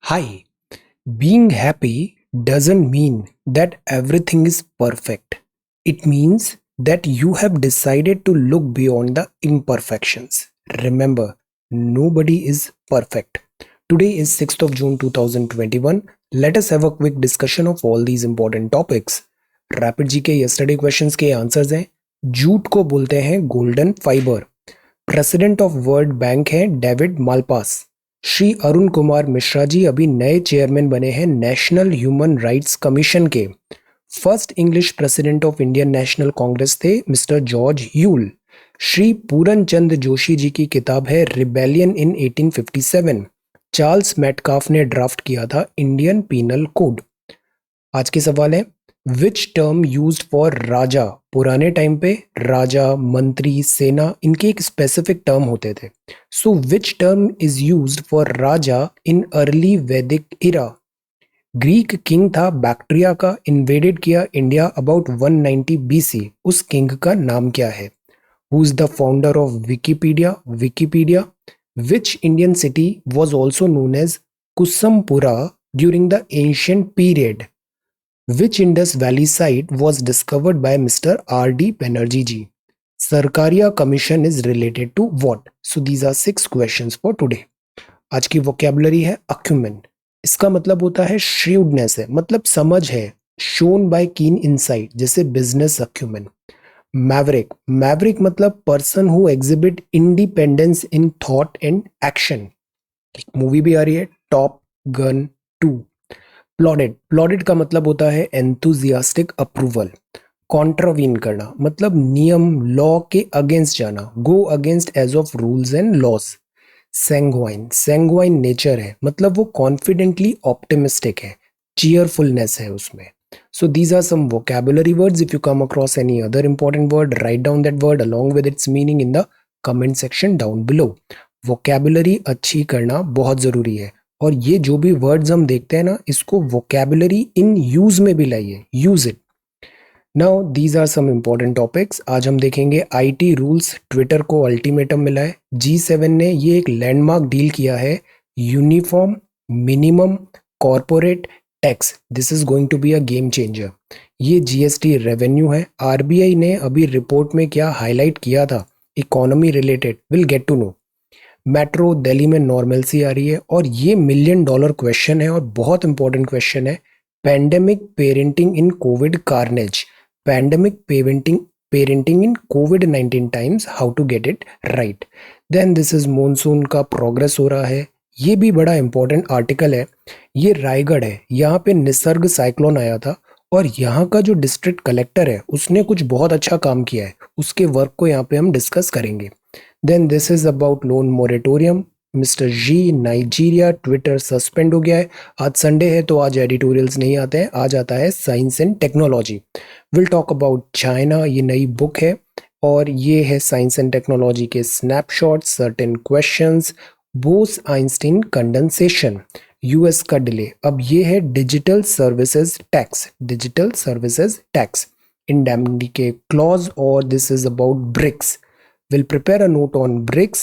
Hi, being happy doesn't mean that everything is perfect. It means that you have decided to look beyond the imperfections. Remember, nobody is perfect. Today is 6th of June 2021. Let us have a quick discussion of all these important topics. Rapid जी के yesterday questions के answers हैं। Jute को बोलते हैं golden fibre. President of world bank हैं David Malpass. Shri Arun Kumar Mishra ji अभी नए chairman बने हैं नेशनल ह्यूमन राइट्स कमीशन के। First English president of Indian national Congress थे मिस्टर जॉर्ज ह्यूल। श्री पूरन चंद जोशी जी की किताब है रिबेलियन इन 1857। चार्ल्स मेटकाफ ने ड्राफ्ट किया था इंडियन पीनल कोड। आज के सवाल है विच टर्म यूज्ड फॉर राजा। पुराने टाइम पे राजा, मंत्री, सेना, इनके एक स्पेसिफिक टर्म होते थे। So which term is used for राजा in early Vedic era. Greek king था बैक्ट्रिया का, इन्वेडेड किया इंडिया अबाउट 190 बीसी। उस किंग का नाम क्या है? Who is the founder of Wikipedia? Wikipedia. Which Indian city was also known as Kusumapura during the ancient period? Which Indus Valley site was discovered by Mr. R.D. Banerjee ji? Sarkaria Commission is related to what? So these are 6 questions for today. आज की vocabulary है acumen. इसका मतलब होता है shrewdness है, मतलब समझ है, shown by keen insight, जैसे business acumen. Maverick. Maverick मतलब person who exhibit independence in thought and action. एक मूवी भी आ रही है टॉप गन 2। प्लॉडेड। प्लॉडेड का मतलब होता है एंथुजियास्टिक अप्रूवल। कॉन्ट्रावीन करना मतलब नियम, लॉ के अगेंस्ट जाना, go against edge of rules and laws. Sanguine. Sanguine nature है, मतलब वो कॉन्फिडेंटली ऑप्टिमिस्टिक है, चीयरफुलनेस है उसमें। So these are some vocabulary words. If you come across any other important word, write down that word along with its meaning in the comment section down below. Vocabulary अच्छी करना बहुत जरूरी है, और ये जो भी वर्ड्स हम देखते हैं ना, इसको वोकैबुलरी इन यूज में भी लाइए, use it. Now these are some important topics. आज हम देखेंगे आईटी रूल्स। ट्विटर को अल्टीमेटम मिला है। G7 ने ये एक लैंडमार्क डील किया है, uniform minimum corporate tax. This is going to be a game changer. ये जीएसटी रेवेन्यू है। आरबीआई ने अभी रिपोर्ट में क्या हाईलाइट किया था economy related, will get to know. Metro Delhi में नॉर्मलसी आ रही है, और ये मिलियन डॉलर क्वेश्चन है और बहुत इंपॉर्टेंट क्वेश्चन है। Pandemic parenting in covid carnage. Pandemic parenting in कोविड-19 times, how to get it right. Then this is monsoon का प्रोग्रेस हो रहा है। ये भी बड़ा इंपॉर्टेंट आर्टिकल है। ये रायगढ़ है, यहाँ पे निसर्ग साइक्लोन आया था, और यहाँ का जो डिस्ट्रिक्ट कलेक्टर है उसने कुछ बहुत अच्छा काम किया है, उसके वर्क को यहाँ पे हम डिस्कस करेंगे। Then this is about loan moratorium. Mister G, Nigeria Twitter suspend हो गया है। आज संडे है तो आज एडिटोरियल्स नहीं आते हैं, आज आता है science and technology. Will talk about China. ये नई बुक है, और ये है साइंस एंड टेक्नोलॉजी के snapshot, certain questions, Bose Einstein condensation, US का डिले। अब ये है digital services tax. Digital services tax, indemnity के क्लॉज, और this is about BRICS. Will prepare a note on BRICS.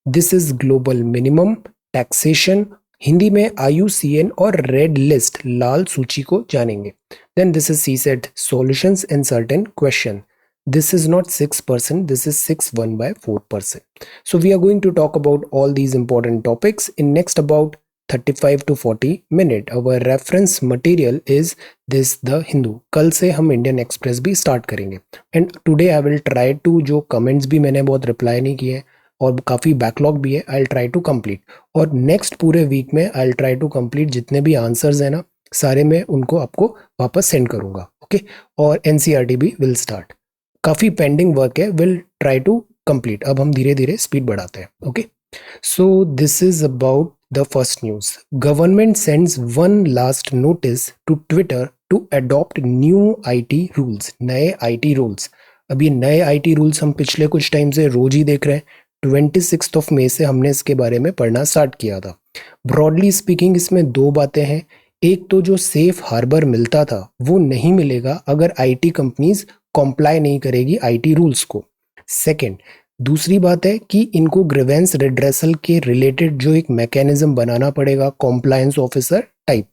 This is global minimum taxation. Hindi में IUCN और red list, लाल सूची को जानेंगे। Then this is CSET solutions and certain question. This is not 6%, this is 6 1/4%. So we are going to talk about all these important topics in next about 35 to 40 minute. Our reference material is this The Hindu. कल से हम Indian Express भी start करेंगे। And today I will try to, जो comments भी मैंने बहुत reply नहीं किए और काफ़ी बैकलॉग भी है, I will try to complete. और नेक्स्ट पूरे वीक में I will try to complete जितने भी आंसर्स हैं ना, सारे मैं उनको आपको वापस सेंड करूँगा। ओके, और एनसीईआरटी भी विल स्टार्ट। काफ़ी पेंडिंग वर्क है, विल ट्राई टू कंप्लीट। अब हम धीरे धीरे स्पीड बढ़ाते हैं। Okay, so this is about the first news. Government sends one last notice to Twitter to adopt new IT rules. नए IT rules। अब ये नए IT rules हम पिछले कुछ टाइम से रोज ही देख रहे हैं। 26 ऑफ मई से हमने इसके बारे में पढ़ना स्टार्ट किया था। ब्रॉडली स्पीकिंग इसमें 2 बातें हैं। एक तो जो सेफ हार्बर मिलता था वो नहीं मिलेगा अगर IT कंपनीज कॉम्प्लाई नहीं करेगी IT रूल्स को। सेकेंड, दूसरी बात है कि इनको ग्रीवेंस रिड्रेसल के रिलेटेड जो एक मैकेनिज्म बनाना पड़ेगा, कॉम्प्लायंस ऑफिसर टाइप।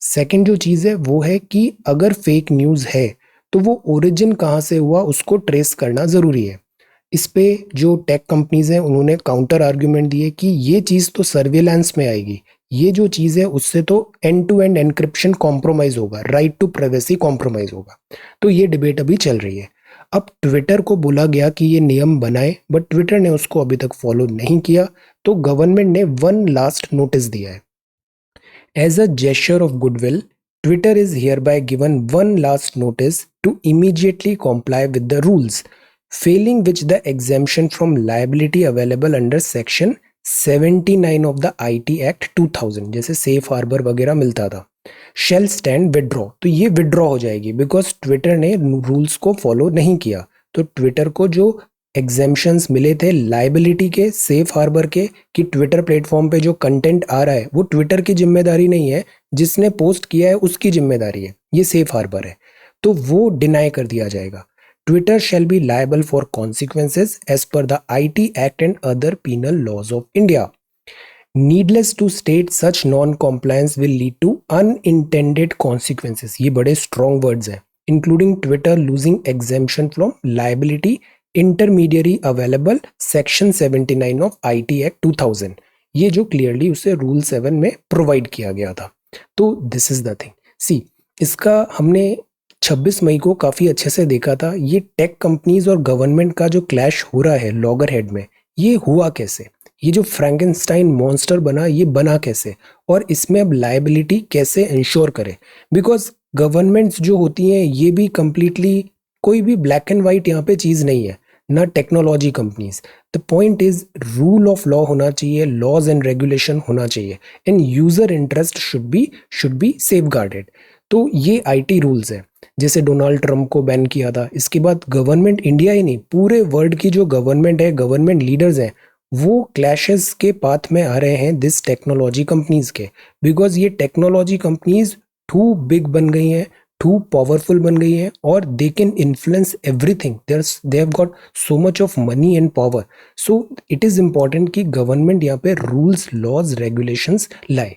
सेकंड जो चीज़ है वो है कि अगर फेक न्यूज़ है तो वो ओरिजिन कहाँ से हुआ उसको ट्रेस करना ज़रूरी है। इस पे जो टेक कंपनीज हैं उन्होंने काउंटर आर्ग्यूमेंट दिए कि ये चीज़ तो सर्विलांस में आएगी, ये जो चीज़ है उससे तो end to end encryption compromise होगा, राइट टू प्राइवेसी कॉम्प्रोमाइज होगा। तो ये डिबेट अभी चल रही है। अब ट्विटर को बोला गया कि ये नियम बनाए, बट ट्विटर ने उसको अभी तक फॉलो नहीं किया। तो गवर्नमेंट ने वन लास्ट नोटिस दिया है। As a gesture of goodwill, Twitter is hereby given one last notice to immediately comply with the rules, failing which the exemption from liability available under section 79 of the IT Act 2000 जैसे safe harbour वगैरह मिलता था, shell stand withdraw. तो ये withdraw हो जाएगी because Twitter ने rules को फॉलो नहीं किया। तो ट्विटर को जो एग्जेम्पशंस मिले थे लाइबिलिटी के, सेफ हार्बर के, कि ट्विटर प्लेटफॉर्म पे जो कंटेंट आ रहा है वो ट्विटर की जिम्मेदारी नहीं है, जिसने पोस्ट किया है उसकी जिम्मेदारी है, ये सेफ हार्बर है, तो वो डिनाई कर दिया जाएगा। Twitter shall be liable for consequences as per the IT act and other penal laws of India. Needless to state such non compliance will lead to unintended consequences, ये बड़े strong words हैं, including Twitter losing exemption from liability intermediary available section 79 of IT act 2000, ये जो clearly उसे rule 7 में provide किया गया था। तो दिस इज द थिंग। सी, इसका हमने 26 मई को काफ़ी अच्छे से देखा था। ये टेक कंपनीज और गवर्नमेंट का जो क्लैश हो रहा है लॉगर हेड में, ये हुआ कैसे, ये जो फ्रैंकेनस्टाइन मॉन्स्टर बना ये बना कैसे, और इसमें अब लायबिलिटी कैसे इंश्योर करें। बिकॉज गवर्नमेंट्स जो होती हैं ये भी कंप्लीटली कोई भी ब्लैक एंड वाइट यहाँ पे चीज़ नहीं है, ना technology companies. The point is rule of law होना चाहिए, लॉज एंड रेगुलेशन होना चाहिए, and user interest should be safeguarded. तो ये IT रूल्स है। जैसे डोनाल्ड ट्रंप को बैन किया था, इसके बाद गवर्नमेंट इंडिया ही नहीं पूरे वर्ल्ड की जो गवर्नमेंट है, गवर्नमेंट लीडर्स हैं, वो क्लैशेस के पाथ में आ रहे हैं दिस टेक्नोलॉजी कंपनीज के। बिकॉज ये टेक्नोलॉजी कंपनीज टू बिग बन गई हैं, टू पावरफुल बन गई हैं, और they can influence everything, they have got so much of money and power. So it is important कि गवर्नमेंट यहाँ पे रूल्स, लॉज, रेगुलेशंस लाए।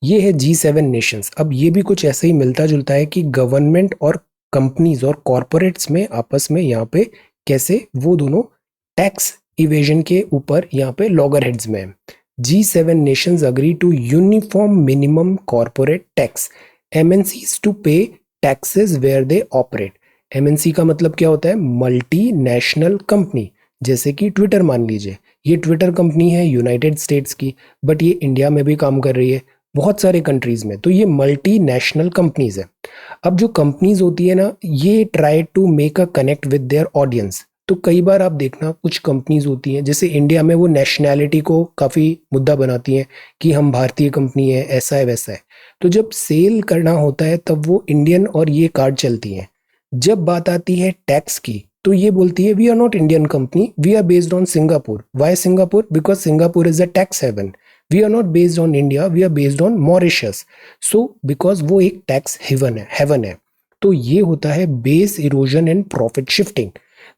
ये है G7 नेशंस। अब ये भी कुछ ऐसे ही मिलता जुलता है कि गवर्नमेंट और कंपनीज और कॉरपोरेट्स में आपस में यहाँ पे कैसे वो दोनों टैक्स इवेजन के ऊपर यहाँ पे लॉगर हेड्स में है। G7 nations agree to uniform minimum corporate tax MNCs to pay taxes where they operate। MNC का मतलब क्या होता है? Multi national company. जैसे कि ट्विटर मान लीजिए, ये ट्विटर कंपनी है यूनाइटेड स्टेट्स की, बट ये इंडिया में भी काम कर रही है, बहुत सारे कंट्रीज में, तो ये मल्टी नेशनल कंपनीज है। अब जो कंपनीज होती है ना, ये try to make a connect with their audience. तो कई बार आप देखना कुछ कंपनीज होती हैं, जैसे इंडिया में वो नेशनैलिटी को काफ़ी मुद्दा बनाती हैं कि हम भारतीय कंपनी है, ऐसा है वैसा है। तो जब सेल करना होता है तब वो इंडियन और ये कार्ड चलती हैं। जब बात आती है टैक्स की तो ये बोलती है we are not Indian company, we are based on Singapore. Why Singapore? Because Singapore is a tax haven. We are not based on India, we are based on Mauritius. So because वो एक tax haven है। तो ये होता है base erosion and profit shifting.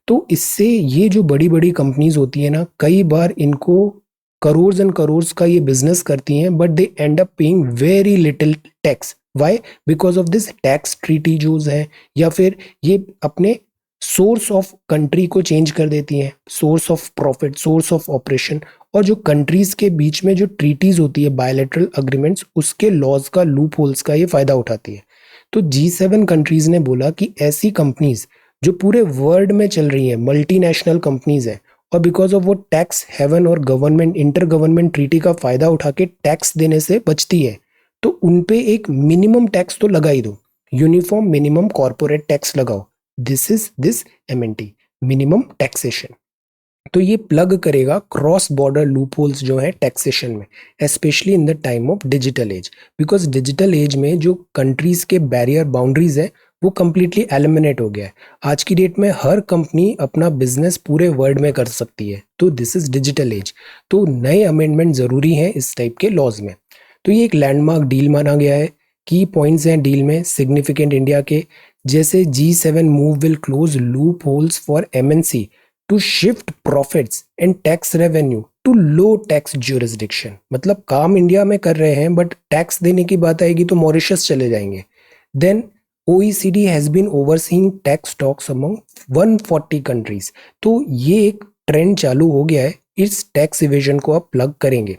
तो इससे ये जो बड़ी बड़ी कंपनीज होती है ना, कई बार इनको करोड़ एंड करोड़ का ये बिजनेस करती हैं, but they end up paying very little tax. Why? Because of this tax treaty जो है, या फिर ये अपने सोर्स ऑफ कंट्री को चेंज कर देती हैं, source of profit, source of operation. और जो कंट्रीज के बीच में जो ट्रीटीज होती है, बायलैटरल अग्रीमेंट्स, उसके लॉज का, लूप होल्स का ये फायदा उठाती है। तो G7 कंट्रीज ने बोला कि ऐसी कंपनीज जो पूरे वर्ल्ड में चल रही है, मल्टीनेशनल कंपनीज है, और बिकॉज ऑफ वो टैक्स हेवन और गवर्नमेंट इंटर गवर्नमेंट ट्रीटी का फायदा उठा के टैक्स देने से बचती है, तो उन पे एक मिनिमम टैक्स तो लगा ही दो, यूनिफॉर्म मिनिमम कॉर्पोरेट टैक्स लगाओ। This is this MNT, minimum taxation. तो ये प्लग करेगा क्रॉस बॉर्डर लूप होल्स जो है टैक्सेशन में, specially in the time of digital age. Because digital age में जो कंट्रीज के बैरियर, बाउंड्रीज है, वो कंप्लीटली एलिमिनेट हो गया है। आज की डेट में हर कंपनी अपना बिजनेस पूरे वर्ल्ड में कर सकती है। तो दिस इज डिजिटल एज। तो नए अमेंडमेंट जरूरी हैं इस टाइप के लॉज में। तो ये एक लैंडमार्क डील माना गया है। की पॉइंट्स हैं डील में सिग्निफिकेंट इंडिया के, जैसे G7 move will close loopholes for MNC to shift profits and tax revenue to low tax jurisdiction. मतलब काम इंडिया में कर रहे हैं बट टैक्स देने की बात आएगी तो मॉरिशस चले जाएंगे। Then OECD has been overseeing tax talks among 140 countries. तो ये एक ट्रेंड चालू हो गया है, इस टैक्स इवेजन को आप प्लग करेंगे,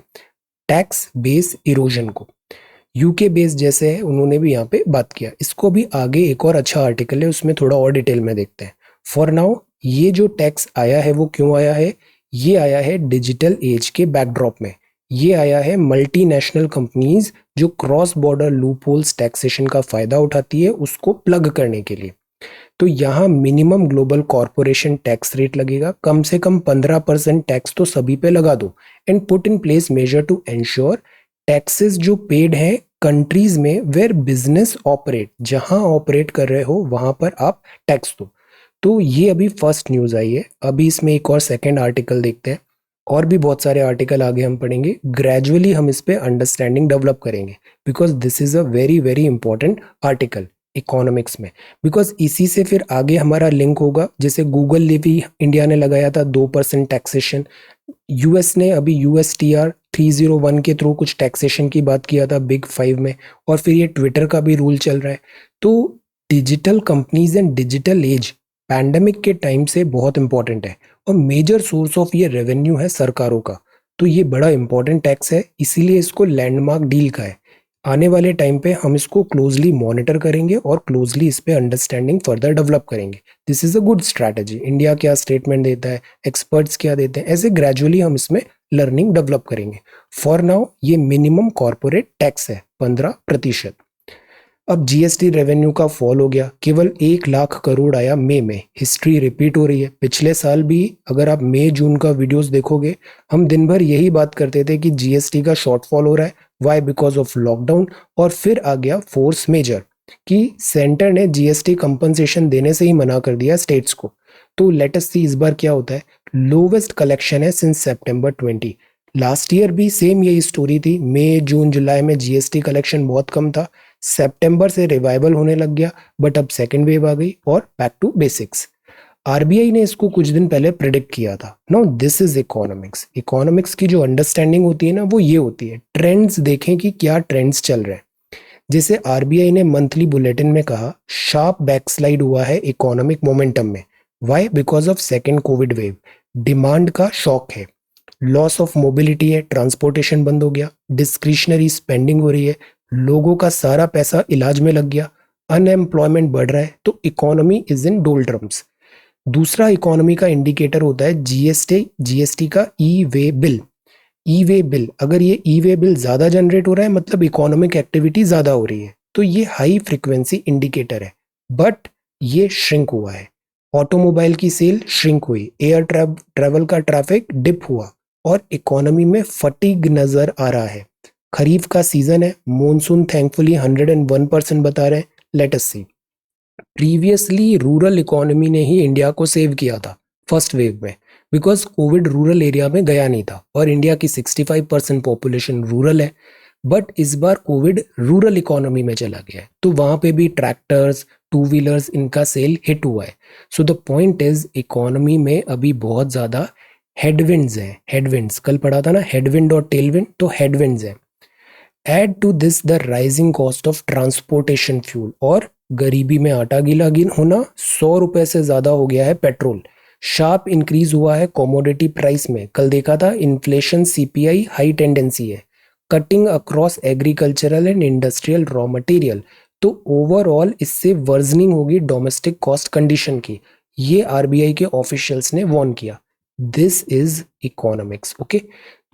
टैक्स बेस इरोजन को। यूके बेस जैसे है उन्होंने भी यहाँ पे बात किया। इसको भी आगे एक और अच्छा आर्टिकल है उसमें थोड़ा और डिटेल में देखते हैं। फॉर नाउ ये जो टैक्स आया है वो क्यों आया है? ये आया है डिजिटल एज के बैकड्रॉप में। ये आया है मल्टीनेशनल कंपनीज जो क्रॉस बॉर्डर लूपहोल्स टैक्सेशन का फायदा उठाती है उसको प्लग करने के लिए। तो यहाँ minimum global corporation tax rate लगेगा, कम से कम 15% टैक्स तो सभी पे लगा दो। And put in place measure to ensure taxes जो पेड हैं कंट्रीज में वेयर बिजनेस ऑपरेट, जहां ऑपरेट कर रहे हो वहां पर आप टैक्स दो। तो ये अभी फर्स्ट न्यूज आई है। अभी इसमें एक और सेकंड आर्टिकल देखते हैं, और भी बहुत सारे आर्टिकल आगे हम पढ़ेंगे। ग्रेजुअली हम इस पे अंडरस्टैंडिंग डेवलप करेंगे because this is a very very important article economics में। बिकॉज इसी से फिर आगे हमारा लिंक होगा। जैसे गूगल ने भी इंडिया ने लगाया था 2% टैक्सेशन, यूएस ने अभी USTR 301 के थ्रू कुछ टैक्सेशन की बात किया था बिग 5 में, और फिर ये ट्विटर का भी रूल चल रहा है। तो digital companies and digital age pandemic के टाइम से बहुत इंपॉर्टेंट है और मेजर सोर्स ऑफ ये रेवेन्यू है सरकारों का। तो ये बड़ा इंपॉर्टेंट टैक्स है, इसीलिए इसको लैंडमार्क डील का है। आने वाले टाइम पे हम इसको क्लोजली मॉनिटर करेंगे और क्लोजली इस पे अंडरस्टैंडिंग फर्दर डेवलप करेंगे। This is a good strategy. India क्या स्टेटमेंट देता है, एक्सपर्ट्स क्या देते हैं, ऐसे ग्रेजुअली हम इसमें लर्निंग डेवलप करेंगे। फॉर नाउ ये मिनिमम कॉर्पोरेट टैक्स है 15%। अब जीएसटी रेवेन्यू का फॉल हो गया, केवल 1 लाख करोड़ आया मई में। हिस्ट्री रिपीट हो रही है। पिछले साल भी अगर आप मई जून का वीडियोस देखोगे, हम दिन भर यही बात करते थे कि जीएसटी का शॉर्टफॉल हो रहा है। वाई? Because of lockdown. और फिर आ गया फोर्स मेजर कि सेंटर ने जीएसटी कंपनसेशन देने से ही मना कर दिया स्टेट्स को। तो लेट अस सी इस बार क्या होता है। लोवेस्ट कलेक्शन है सिंस September 20। लास्ट ईयर भी सेम यही स्टोरी थी। मई जून जुलाई में जीएसटी कलेक्शन बहुत कम था। सितंबर से रिवाइवल होने लग गया, बट अब सेकेंड वेव आ गई और बैक टू बेसिक्स। आरबीआई ने इसको कुछ दिन पहले प्रिडिक्ट किया था। No, this is economics. Economics की जो अंडरस्टैंडिंग होती है ना, वो ये होती है ट्रेंड्स देखें कि क्या ट्रेंड्स चल रहे हैं। जैसे आरबीआई ने मंथली बुलेटिन में कहा, शार्प बैकस्लाइड हुआ है इकोनॉमिक मोमेंटम में। Why? Because of second Covid wave. Demand का शॉक है, लॉस ऑफ मोबिलिटी है, ट्रांसपोर्टेशन बंद हो गया, डिस्क्रिशनरी स्पेंडिंग हो रही है, लोगों का सारा पैसा इलाज में लग गया, अनएम्प्लॉयमेंट बढ़ रहा है। तो इकोनॉमी इज इन डोल्ड्रम्स। दूसरा इकोनॉमी का इंडिकेटर होता है जीएसटी का ई वे बिल। ई वे बिल, अगर ये ई वे बिल ज्यादा जनरेट हो रहा है मतलब इकोनॉमिक एक्टिविटी ज्यादा हो रही है, तो ये हाई फ्रीक्वेंसी इंडिकेटर है। बट ये श्रिंक हुआ है। ऑटोमोबाइल की सेल श्रिंक हुई, एयर ट्रैवल का ट्रैफिक डिप हुआ, और इकोनॉमी में फटीग नजर आ रहा है। खरीफ का सीजन है, मॉनसून थैंकफुली 101% बता रहे हैं। लेट अस सी। प्रीवियसली रूरल इकोनॉमी ने ही इंडिया को सेव किया था फर्स्ट वेव में, बिकॉज कोविड रूरल एरिया में गया नहीं था और इंडिया की 65% पॉपुलेशन रूरल है। बट इस बार कोविड रूरल इकोनॉमी में चला गया है, तो वहां पे भी ट्रैक्टर्स, टू व्हीलर्स, इनका सेल हिट हुआ है। So the point is economy में अभी बहुत ज्यादा हेडविंड्स हैं। हेडविंड्स कल पढ़ा था ना, हेडविंड और टेलविंड, तो हेडविंड्स हैं। Add to this the rising cost of transportation fuel, और गरीबी में आटा गीला होना। 100 रुपए से ज्यादा हो गया है पेट्रोल। शार्प इंक्रीज हुआ है कॉमोडिटी प्राइस में। कल देखा था इन्फ्लेशन, सीपीआई हाई टेंडेंसी है। Cutting across agricultural and industrial raw material. तो ओवरऑल इससे वर्जनिंग होगी डोमेस्टिक कॉस्ट कंडीशन की। ये आरबीआई के ऑफिशियल्स ने वार्न किया। This is economics. ओके,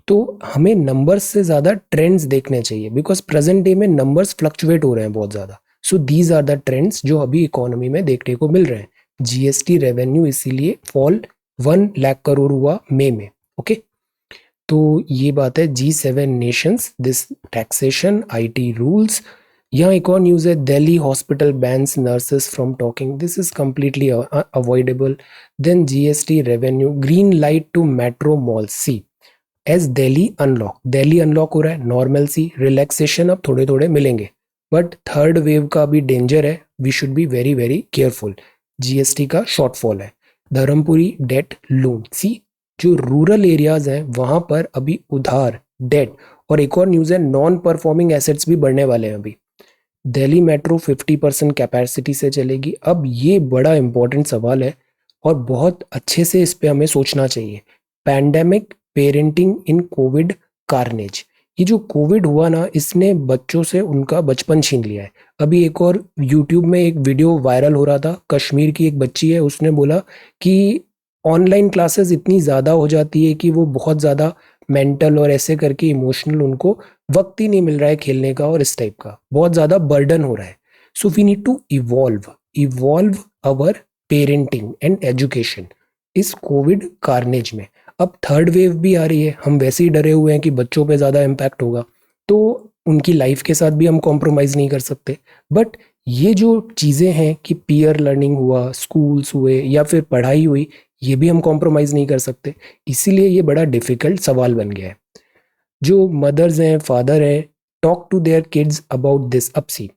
तो हमें नंबर्स से ज्यादा ट्रेंड्स देखने चाहिए, बिकॉज प्रेजेंट डे में नंबर्स फ्लक्चुएट हो रहे हैं बहुत ज्यादा। So these are the trends जो अभी इकोनॉमी में देखने को मिल रहे हैं। जीएसटी रेवेन्यू इसीलिए फॉल 1 लाख करोड़ हुआ मई में। ओके, तो ये बात है G7 nations, this taxation, IT rules. यहाँ एक और न्यूज है, Delhi hospital bans nurses from talking. This is completely avoidable. Then GST revenue, green light to metro mall see as Delhi unlock हो रहा है। नॉर्मल सी रिलैक्सेशन अब थोड़े थोड़े मिलेंगे, बट थर्ड वेव का भी डेंजर है। We should be very very careful. GST का शॉर्टफॉल है। Dharmapuri date loan. सी, जो रूरल एरियाज हैं वहां पर अभी उधार, डेट, और एक और न्यूज़ है नॉन परफॉर्मिंग एसेट्स भी बढ़ने वाले हैं अभी। दिल्ली मेट्रो 50% कैपेसिटी से चलेगी। अब ये बड़ा इंपॉर्टेंट सवाल है और बहुत अच्छे से इस पे हमें सोचना चाहिए। Pandemic parenting in covid carnage. ये जो कोविड हुआ ना, इसने बच्चों से उनका बचपन छीन लिया है। अभी एक और यूट्यूब में एक वीडियो वायरल हो रहा था, कश्मीर की एक बच्ची है, उसने बोला कि ऑनलाइन क्लासेस इतनी ज़्यादा हो जाती है कि वो बहुत ज़्यादा मेंटल और ऐसे करके इमोशनल, उनको वक्त ही नहीं मिल रहा है खेलने का, और इस टाइप का बहुत ज़्यादा बर्डन हो रहा है। So we need to evolve our parenting and education इस कोविड कार्नेज में। अब थर्ड वेव भी आ रही है, हम वैसे ही डरे हुए हैं कि बच्चों पे ज़्यादा इम्पैक्ट होगा, तो उनकी लाइफ के साथ भी हम कॉम्प्रोमाइज़ नहीं कर सकते। बट ये जो चीज़ें हैं कि पीयर लर्निंग हुआ, स्कूल्स हुए, या फिर पढ़ाई हुई, ये भी हम कॉम्प्रोमाइज़ नहीं कर सकते। इसीलिए ये बड़ा डिफ़िकल्ट सवाल बन गया है। जो मदर्स हैं, फादर हैं, talk to their kids about this. अब सी,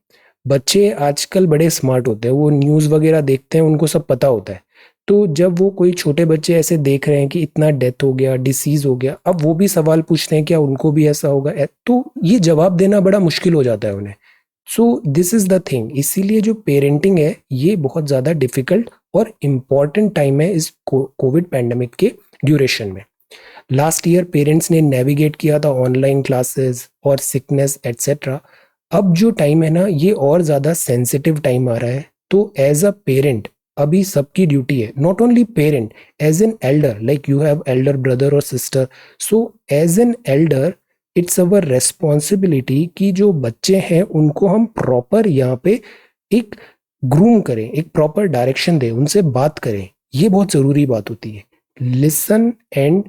बच्चे आजकल बड़े स्मार्ट होते हैं, वो न्यूज़ वगैरह देखते हैं, उनको सब पता होता है। तो जब वो कोई छोटे बच्चे ऐसे देख रहे हैं कि इतना डेथ हो गया, डिसीज हो गया, अब वो भी सवाल पूछते हैं क्या उनको भी ऐसा होगा, तो ये जवाब देना बड़ा मुश्किल हो जाता है उन्हें। सो दिस इज द थिंग। इसीलिए जो पेरेंटिंग है ये बहुत ज़्यादा डिफिकल्ट और इम्पॉर्टेंट टाइम है इस कोविड पैंडमिक के ड्यूरेशन में। लास्ट ईयर पेरेंट्स ने नेविगेट किया था ऑनलाइन क्लासेस और सिकनेस एट्सेट्रा। अब जो टाइम है ना, ये और ज़्यादा सेंसिटिव टाइम आ रहा है। तो एज अ पेरेंट अभी सबकी ड्यूटी है, not only parent, as an elder, like you have elder brother और sister, so as an elder it's our responsibility कि जो बच्चे हैं उनको हम प्रॉपर यहाँ पे एक ग्रूम करें, एक प्रॉपर डायरेक्शन दें, उनसे बात करें। ये बहुत ज़रूरी बात होती है। Listen and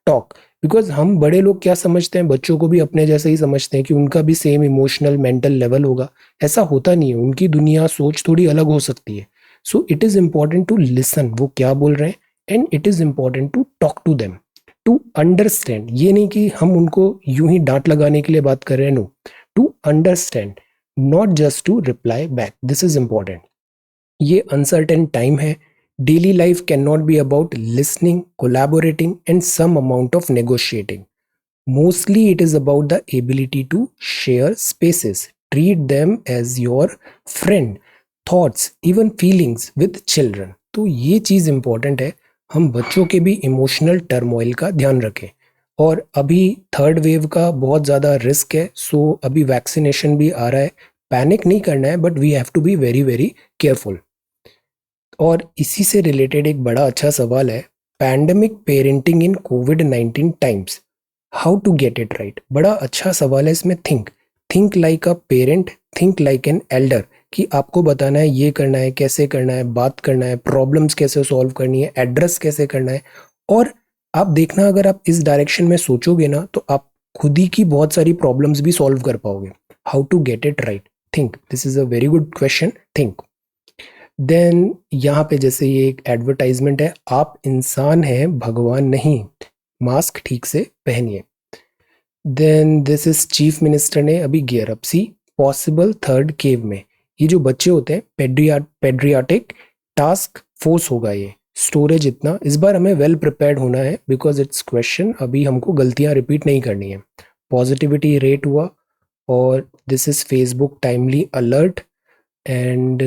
talk. बिकॉज हम बड़े लोग क्या समझते हैं, बच्चों को भी अपने जैसे ही समझते हैं कि उनका भी सेम इमोशनल मेंटल लेवल होगा। ऐसा होता नहीं है, उनकी दुनिया सोच थोड़ी अलग हो सकती है। So it is important to listen, वो क्या बोल रहे हैं, and it is important to talk to them, to understand. ये नहीं कि हम उनको यूं ही डांट लगाने के लिए बात कर रहे हैं, no, to understand, not just to reply back. This is important. ये अनसर्टेन टाइम है। Daily life can not be about listening, collaborating and some amount of negotiating. Mostly it is about the ability to share spaces, treat them as your friend, thoughts, even feelings with children. तो ये चीज़ important है, हम बच्चों के भी emotional turmoil का ध्यान रखें। और अभी थर्ड वेव का बहुत ज़्यादा रिस्क है, सो अभी वैक्सीनेशन भी आ रहा है। पैनिक नहीं करना है, but we have to be very very careful. और इसी से रिलेटेड एक बड़ा अच्छा सवाल है, पैंडेमिक पेरेंटिंग इन कोविड-19 times, how to get it right. बड़ा अच्छा सवाल है। इसमें think like a parent, think like an elder, कि आपको बताना है ये करना है, कैसे करना है, बात करना है, प्रॉब्लम्स कैसे सॉल्व करनी है, एड्रेस कैसे करना है। और आप देखना, अगर आप इस डायरेक्शन में सोचोगे ना, तो आप खुद ही की बहुत सारी प्रॉब्लम्स भी सॉल्व कर पाओगे। How to get it right, think, this is a very good question, think. Then यहाँ पे जैसे ये एक एडवर्टाइजमेंट है, आप इंसान हैं भगवान नहीं, मास्क ठीक से पहनिए। Then this is chief minister ने अभी gear up. See, possible third wave में ये जो बच्चे होते हैं, पेड्रियाटिक टास्क फोर्स होगा ये। स्टोरेज इतना, इस बार हमें वेल प्रिपेयर्ड होना है, बिकॉज इट्स क्वेश्चन, अभी हमको गलतियां रिपीट नहीं करनी है। पॉजिटिविटी रेट हुआ, और this is Facebook timely alert. And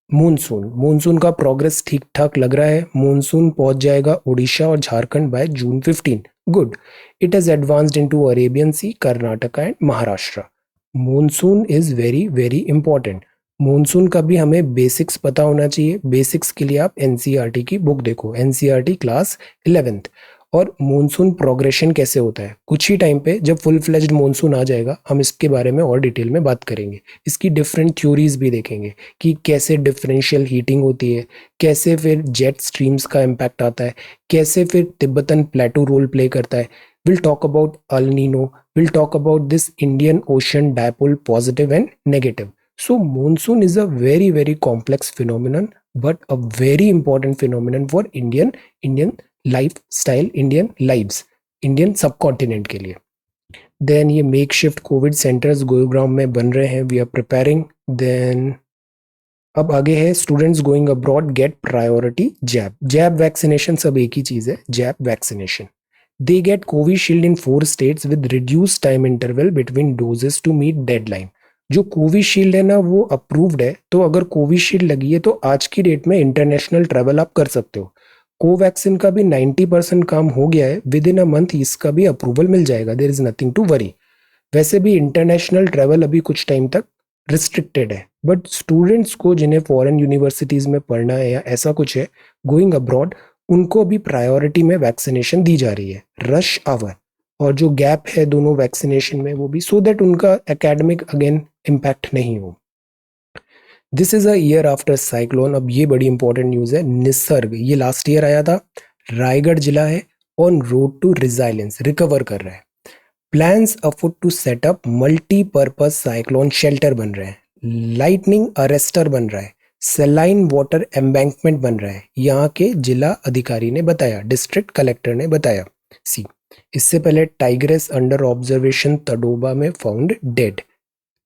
monsoon का प्रोग्रेस ठीक ठाक लग रहा है। मानसून पहुंच जाएगा उड़ीसा और Jharkhand by June 15। Good. It has advanced into Arabian sea, Karnataka and Maharashtra. Monsoon is very very important. Monsoon का भी हमें बेसिक्स पता होना चाहिए। बेसिक्स के लिए आप एनसीईआरटी की बुक देखो, एनसीईआरटी क्लास 11th। और मानसून प्रोग्रेशन कैसे होता है, कुछ ही टाइम पे जब फुल फ्लेज्ड मानसून आ जाएगा, हम इसके बारे में और डिटेल में बात करेंगे। इसकी डिफरेंट थ्योरीज भी देखेंगे कि कैसे डिफरेंशियल हीटिंग होती है, कैसे फिर जेट स्ट्रीम्स का इम्पैक्ट आता है, कैसे फिर तिब्बतन प्लेटू रोल प्ले करता है। Will talk about El Nino, will talk about this Indian ocean dipole, positive and negative. So monsoon is a very very complex phenomenon, but a very important phenomenon for Indian life style, Indian lives, Indian सब continent के लिए। Then ये make shift Covid centres Gurugram में बन रहे हैं, we are preparing. Then अब आगे है students going abroad get priority jab. Jab vaccination सब एक ही चीज है, jab vaccination. They get Covishield in 4 states with reduce time interval between doses to meet deadline. जो कोविशील्ड है ना वो अप्रूव्ड है, तो अगर कोविशील्ड लगी है तो आज की डेट में इंटरनेशनल ट्रेवल आप कर सकते हो। कोवैक्सीन का भी 90% काम हो गया है, विद इन अ मंथ इसका भी अप्रूवल मिल जाएगा, there is nothing to worry. वैसे भी इंटरनेशनल ट्रैवल अभी कुछ टाइम तक रिस्ट्रिक्टेड है, बट स्टूडेंट्स को जिन्हें फॉरेन यूनिवर्सिटीज में पढ़ना है या ऐसा कुछ है, गोइंग अब्रॉड, उनको भी प्रायोरिटी में वैक्सीनेशन दी जा रही है, रश आवर। और जो गैप है दोनों वैक्सीनेशन में वो भी सो दैट उनका एकेडमिक अगेन इम्पैक्ट नहीं हो। This is a year after cyclone. अब ये बड़ी इंपॉर्टेंट न्यूज है। निसर्ग ये लास्ट ईयर आया था। रायगढ़ जिला है on road to resilience, recover कर रहा है। Plans afoot to set up multipurpose cyclone shelter बन रहे हैं। लाइटनिंग अरेस्टर बन रहा है। सेलाइन वाटर एम्बैंकमेंट बन रहा है, यहाँ के जिला अधिकारी ने बताया, डिस्ट्रिक्ट कलेक्टर ने बताया। सी, इससे पहले टाइग्रेस अंडर ऑब्जर्वेशन तडोबा में फाउंड डेड,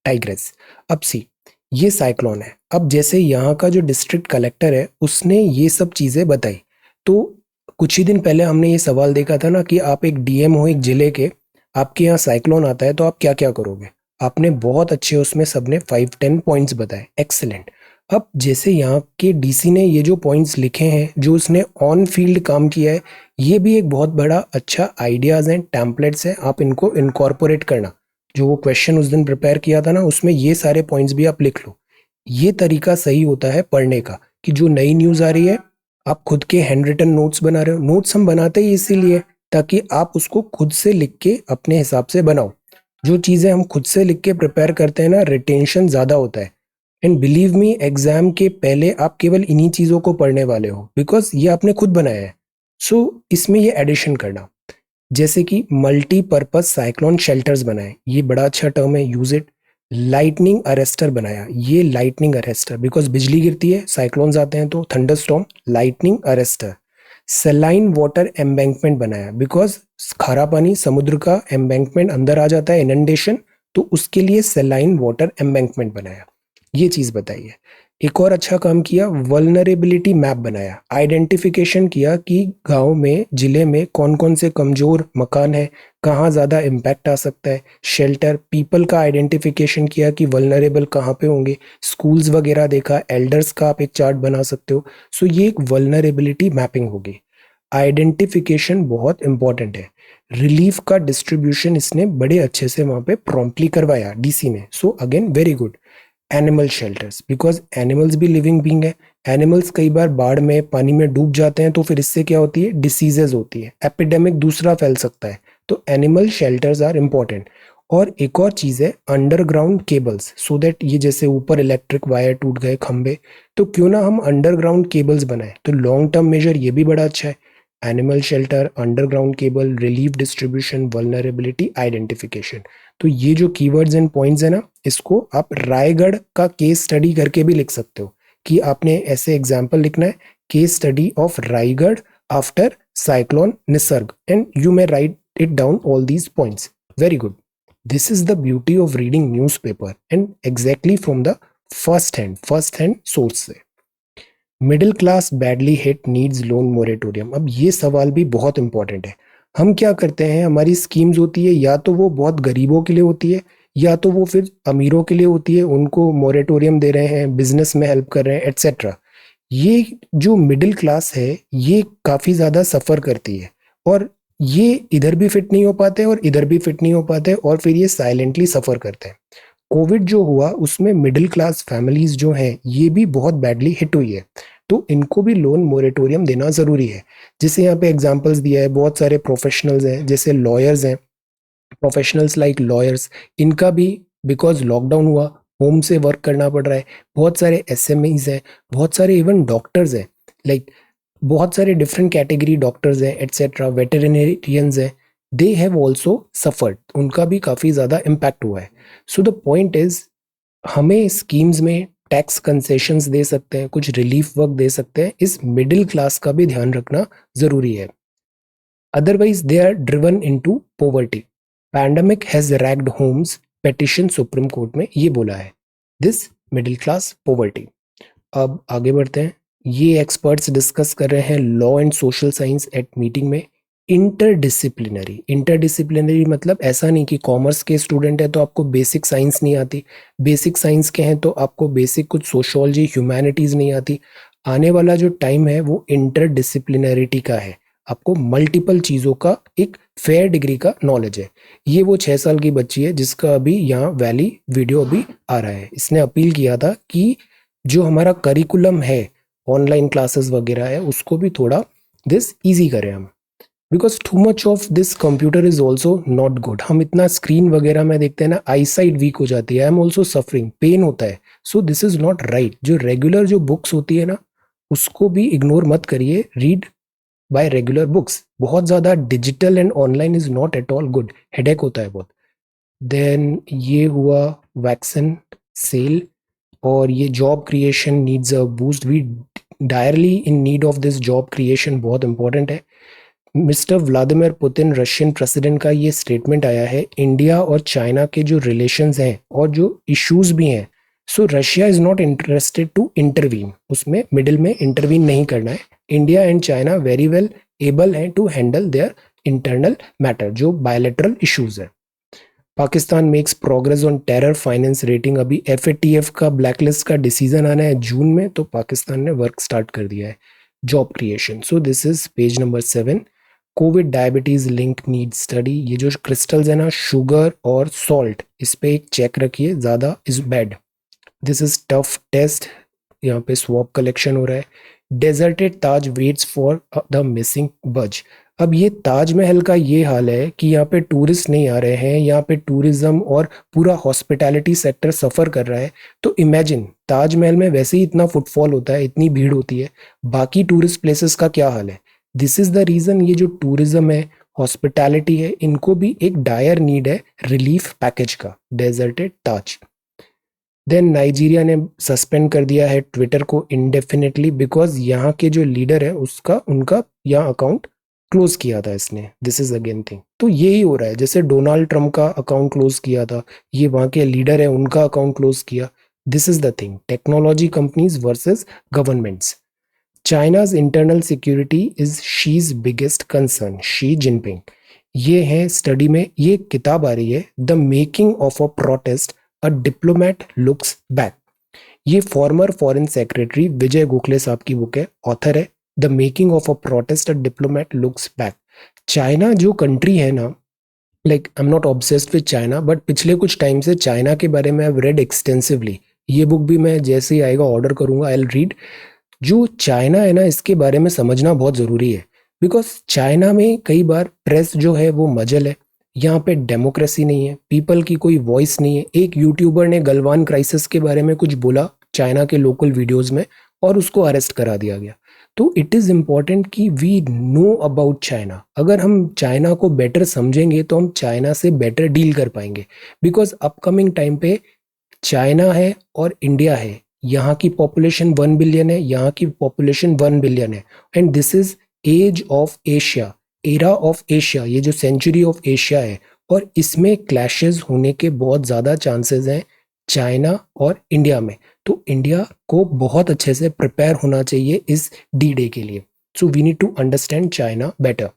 टाइग्रेस। अब सी, ये साइक्लोन है। अब जैसे यहाँ का जो डिस्ट्रिक्ट कलेक्टर है उसने ये सब चीजें बताई, तो कुछ ही दिन पहले हमने ये सवाल देखा था ना कि आप एक डीएम हो एक जिले के, आपके यहाँ साइक्लोन आता है तो आप क्या क्या करोगे। आपने बहुत अच्छे उसमें सबने 5-10 पॉइंट्स बताए, एक्सेलेंट। अब जैसे यहाँ के डीसी ने ये जो पॉइंट्स लिखे हैं, जो उसने ऑन फील्ड काम किया है, ये भी एक बहुत बड़ा अच्छा आइडियाज हैं, टेम्पलेट्स हैं, आप इनको इनकॉर्पोरेट करना। जो वो क्वेश्चन उस दिन प्रिपेयर किया था ना उसमें ये सारे पॉइंट्स भी आप लिख लो। ये तरीका सही होता है पढ़ने का, कि जो नई न्यूज़ आ रही है आप खुद के हैंड रिटन नोट्स बना रहे हो। नोट्स हम बनाते ही इसीलिए ताकि आप उसको खुद से लिख के अपने हिसाब से बनाओ। जो चीज़ें हम खुद से लिख के प्रिपेयर करते हैं ना, रिटेंशन ज़्यादा होता है। एंड बिलीव मी, एग्जाम के पहले आप केवल इन्हीं चीज़ों को पढ़ने वाले हो, बिकॉज ये आपने खुद बनाया है। सो इसमें ये एडिशन करना, जैसे कि मल्टीपर्पज साइक्लोन शेल्टर्स बनाए, ये बड़ा अच्छा टर्म है, यूज इट। लाइटनिंग अरेस्टर बनाया, ये लाइटनिंग अरेस्टर, बिकॉज बिजली गिरती है, साइक्लोन्स आते हैं तो thunder storm, lightning arrester. Saline water embankment बनाया, बिकॉज खारा पानी समुद्र का एम्बैंकमेंट अंदर आ जाता है, इनंडेशन, तो उसके लिए सेलाइन वाटर एम्बैंकमेंट बनाया। ये चीज बताई है। एक और अच्छा काम किया, वल्नरेबिलिटी मैप बनाया, आइडेंटिफिकेशन किया कि गांव में जिले में कौन कौन से कमजोर मकान है, कहाँ ज़्यादा इम्पैक्ट आ सकता है। शेल्टर पीपल का आइडेंटिफिकेशन किया कि वल्नरेबल कहाँ पे होंगे। स्कूल्स वगैरह देखा, एल्डर्स का आप एक चार्ट बना सकते हो। सो ये एक वल्नरेबिलिटी मैपिंग होगी। आइडेंटिफिकेशन बहुत इंपॉर्टेंट है। रिलीफ का डिस्ट्रीब्यूशन इसने बड़े अच्छे से वहाँ पे प्रॉम्प्टली करवाया डीसी ने, so again very good. Animal shelters, because animals भी लिविंग बींग है। एनिमल्स कई बार बाढ़ में पानी में डूब जाते हैं तो फिर इससे क्या होती है, डिसीजेज होती है, एपिडेमिक दूसरा फैल सकता है। तो एनिमल शेल्टर्स आर इम्पॉर्टेंट। और एक और चीज़ है अंडरग्राउंड केबल्स, सो दैट ये जैसे ऊपर इलेक्ट्रिक वायर टूट गए खंबे, तो क्यों ना हम अंडरग्राउंड केबल्स बनाए, तो लॉन्ग टर्म मेजर ये भी बड़ा अच्छा है। Animal shelter, underground cable, relief distribution, vulnerability identification. तो ये जो कीवर्ड्स एंड पॉइंट्स है ना, इसको आप रायगढ़ का केस स्टडी करके भी लिख सकते हो, कि आपने ऐसे एग्जाम्पल लिखना है, case study of Raigad after cyclone Nisarga, and you may write it down all these points. Very good. This is the beauty of reading newspaper, and exactly from the first hand source से। Middle class badly hit needs loan moratorium. अब ये सवाल भी बहुत important है। हम क्या करते हैं, हमारी स्कीम्स होती है या तो वो बहुत गरीबों के लिए होती है, या तो वो फिर अमीरों के लिए होती है, उनको मोरेटोरियम दे रहे हैं, बिजनेस में हेल्प कर रहे हैं, एट्सेट्रा। ये जो मिडिल क्लास है ये काफ़ी ज़्यादा सफ़र करती है, और ये इधर भी फिट नहीं हो पाते और इधर भी फिट नहीं हो पाते, और फिर ये साइलेंटली सफ़र करते हैं। कोविड जो हुआ उसमें मिडिल क्लास फैमिलीज जो हैं ये भी बहुत बैडली हिट हुई है, तो इनको भी लोन मोरेटोरियम देना ज़रूरी है। जैसे यहाँ पे एग्जांपल्स दिया है, बहुत सारे प्रोफेशनल्स हैं, जैसे लॉयर्स हैं, प्रोफेशनल्स लाइक लॉयर्स, इनका भी बिकॉज लॉकडाउन हुआ होम से वर्क करना पड़ रहा है। बहुत सारे एसएमईज हैं, बहुत सारे इवन डॉक्टर्स हैं, लाइक बहुत सारे डिफरेंट कैटेगरी डॉक्टर्स हैं एट्सेट्रा, वेटरनेरियंस हैं, दे हैव ऑल्सो सफर्ड, उनका भी काफ़ी ज़्यादा इम्पैक्ट हुआ है। सो द पॉइंट इज, हमें स्कीम्स में टैक्स कंसेशंस दे सकते हैं, कुछ रिलीफ वर्क दे सकते हैं, इस मिडिल क्लास का भी ध्यान रखना ज़रूरी है। Otherwise they are driven into poverty. Pandemic has ragged homes, petition supreme court में ये बोला है, दिस मिडिल क्लास पॉवर्टी। अब आगे बढ़ते हैं। ये एक्सपर्ट्स डिस्कस कर रहे हैं law and social science eight meeting में। इंटरडिसिप्लिनरी मतलब ऐसा नहीं कि कॉमर्स के स्टूडेंट है तो आपको बेसिक साइंस नहीं आती, बेसिक साइंस के हैं तो आपको बेसिक कुछ सोशोलॉजी ह्यूमैनिटीज नहीं आती। आने वाला जो टाइम है वो इंटरडिसिप्लिनरिटी का है, आपको मल्टीपल चीज़ों का एक फेयर डिग्री का नॉलेज है। ये वो 6 साल की बच्ची है जिसका अभी यहाँ वैली वीडियो अभी आ रहा है। इसने अपील किया था कि जो हमारा करिकुलम है, ऑनलाइन क्लासेस वगैरह है, उसको भी थोड़ा दिस इजी करें हम, because too much of this computer is also not good. हम इतना स्क्रीन वगैरह में देखते हैं ना, आई साइड वीक हो जाती है, I am also suffering, pain होता है। So this is not right. जो रेगुलर जो बुक्स होती है ना, उसको भी इग्नोर मत करिए, रीड बाय रेगुलर बुक्स। बहुत ज़्यादा digital and online is not at all good, headache होता है बहुत। देन ये हुआ वैक्सीन सेल, और ये job creation needs a boost, we direly in need of this job creation, बहुत इंपॉर्टेंट है। Mister Vladimir Putin Russian president का ये स्टेटमेंट आया है, इंडिया और चाइना के जो रिलेशंस हैं और जो इश्यूज भी हैं, so Russia is not interested to intervene, उसमें मिडिल में इंटरवीन नहीं करना है। India and China very well able हैं to handle their internal matter, जो बायलैटरल इश्यूज है। Pakistan makes progress on terror finance rating, अभी एफएटीएफ का ब्लैकलिस्ट का डिसीजन आना है जून में, तो पाकिस्तान ने वर्क स्टार्ट कर दिया है। Job creation, so this is page number 7। Covid diabetes link need study, ये जो क्रिस्टल्स है ना, शुगर और सॉल्ट, इस पे एक चेक रखिए, ज़्यादा is bad. This is tough test, यहाँ पे स्वॉब कलेक्शन हो रहा है। Deserted Taj waits for the missing buzz, अब ये ताजमहल का ये हाल है कि यहाँ पे टूरिस्ट नहीं आ रहे हैं, यहाँ पे टूरिज्म और पूरा हॉस्पिटैलिटी सेक्टर सफ़र कर रहा है। तो इमेजिन, ताजमहल में वैसे ही इतना फुटफॉल होता है, इतनी भीड़ होती है, बाकी टूरिस्ट प्लेसेस का क्या हाल है। दिस इज द रीज़न, ये जो टूरिज्म है, हॉस्पिटैलिटी है, इनको भी एक डायर नीड है रिलीफ पैकेज का, डेजर्टेड ताज। देन नाइजीरिया ने सस्पेंड कर दिया है ट्विटर को इंडेफिनेटली, बिकॉज यहाँ के जो लीडर है उसका उनका यहाँ अकाउंट क्लोज किया था इसने। दिस इज अगेन थिंग, तो यही हो रहा है, जैसे डोनाल्ड ट्रंप का अकाउंट क्लोज किया था, ये वहाँ के लीडर है उनका अकाउंट क्लोज किया। This is the thing, technology companies versus governments. China's internal security is शीज biggest concern, Xi Jinping. ये है स्टडी में, ये किताब आ रही है, the making of a protest a diplomat looks back. ये farmer foreign secretary Vijay Gokhale साहब की बुक है, ऑथर है, the making of a protest a diplomat looks back. China जो कंट्री है ना, like I am not obsessed with China, but पिछले कुछ टाइम से चाइना के बारे में आई हैव रेड एक्सटेंसिवली। ये बुक भी मैं जैसे ही आएगा ऑर्डर करूंगा, आई विल रीड। जो चाइना है ना, इसके बारे में समझना बहुत ज़रूरी है, बिकॉज चाइना में कई बार प्रेस जो है वो मजल है, यहाँ पे डेमोक्रेसी नहीं है, पीपल की कोई वॉइस नहीं है। एक यूट्यूबर ने गलवान क्राइसिस के बारे में कुछ बोला चाइना के लोकल वीडियोस में, और उसको अरेस्ट करा दिया गया। तो इट इज़ इम्पॉर्टेंट कि वी नो अबाउट चाइना। अगर हम चाइना को बेटर समझेंगे तो हम चाइना से बेटर डील कर पाएंगे, बिकॉज अपकमिंग टाइम पे चाइना है और इंडिया है, यहाँ की पॉपुलेशन 1 बिलियन है, यहाँ की पॉपुलेशन 1 बिलियन है, and this is age of Asia, era of Asia, ये जो सेंचुरी ऑफ एशिया है, और इसमें क्लैशेस होने के बहुत ज़्यादा चांसेस हैं चाइना और इंडिया में। तो इंडिया को बहुत अच्छे से प्रिपेयर होना चाहिए इस डी डे के लिए। So we need to understand China better.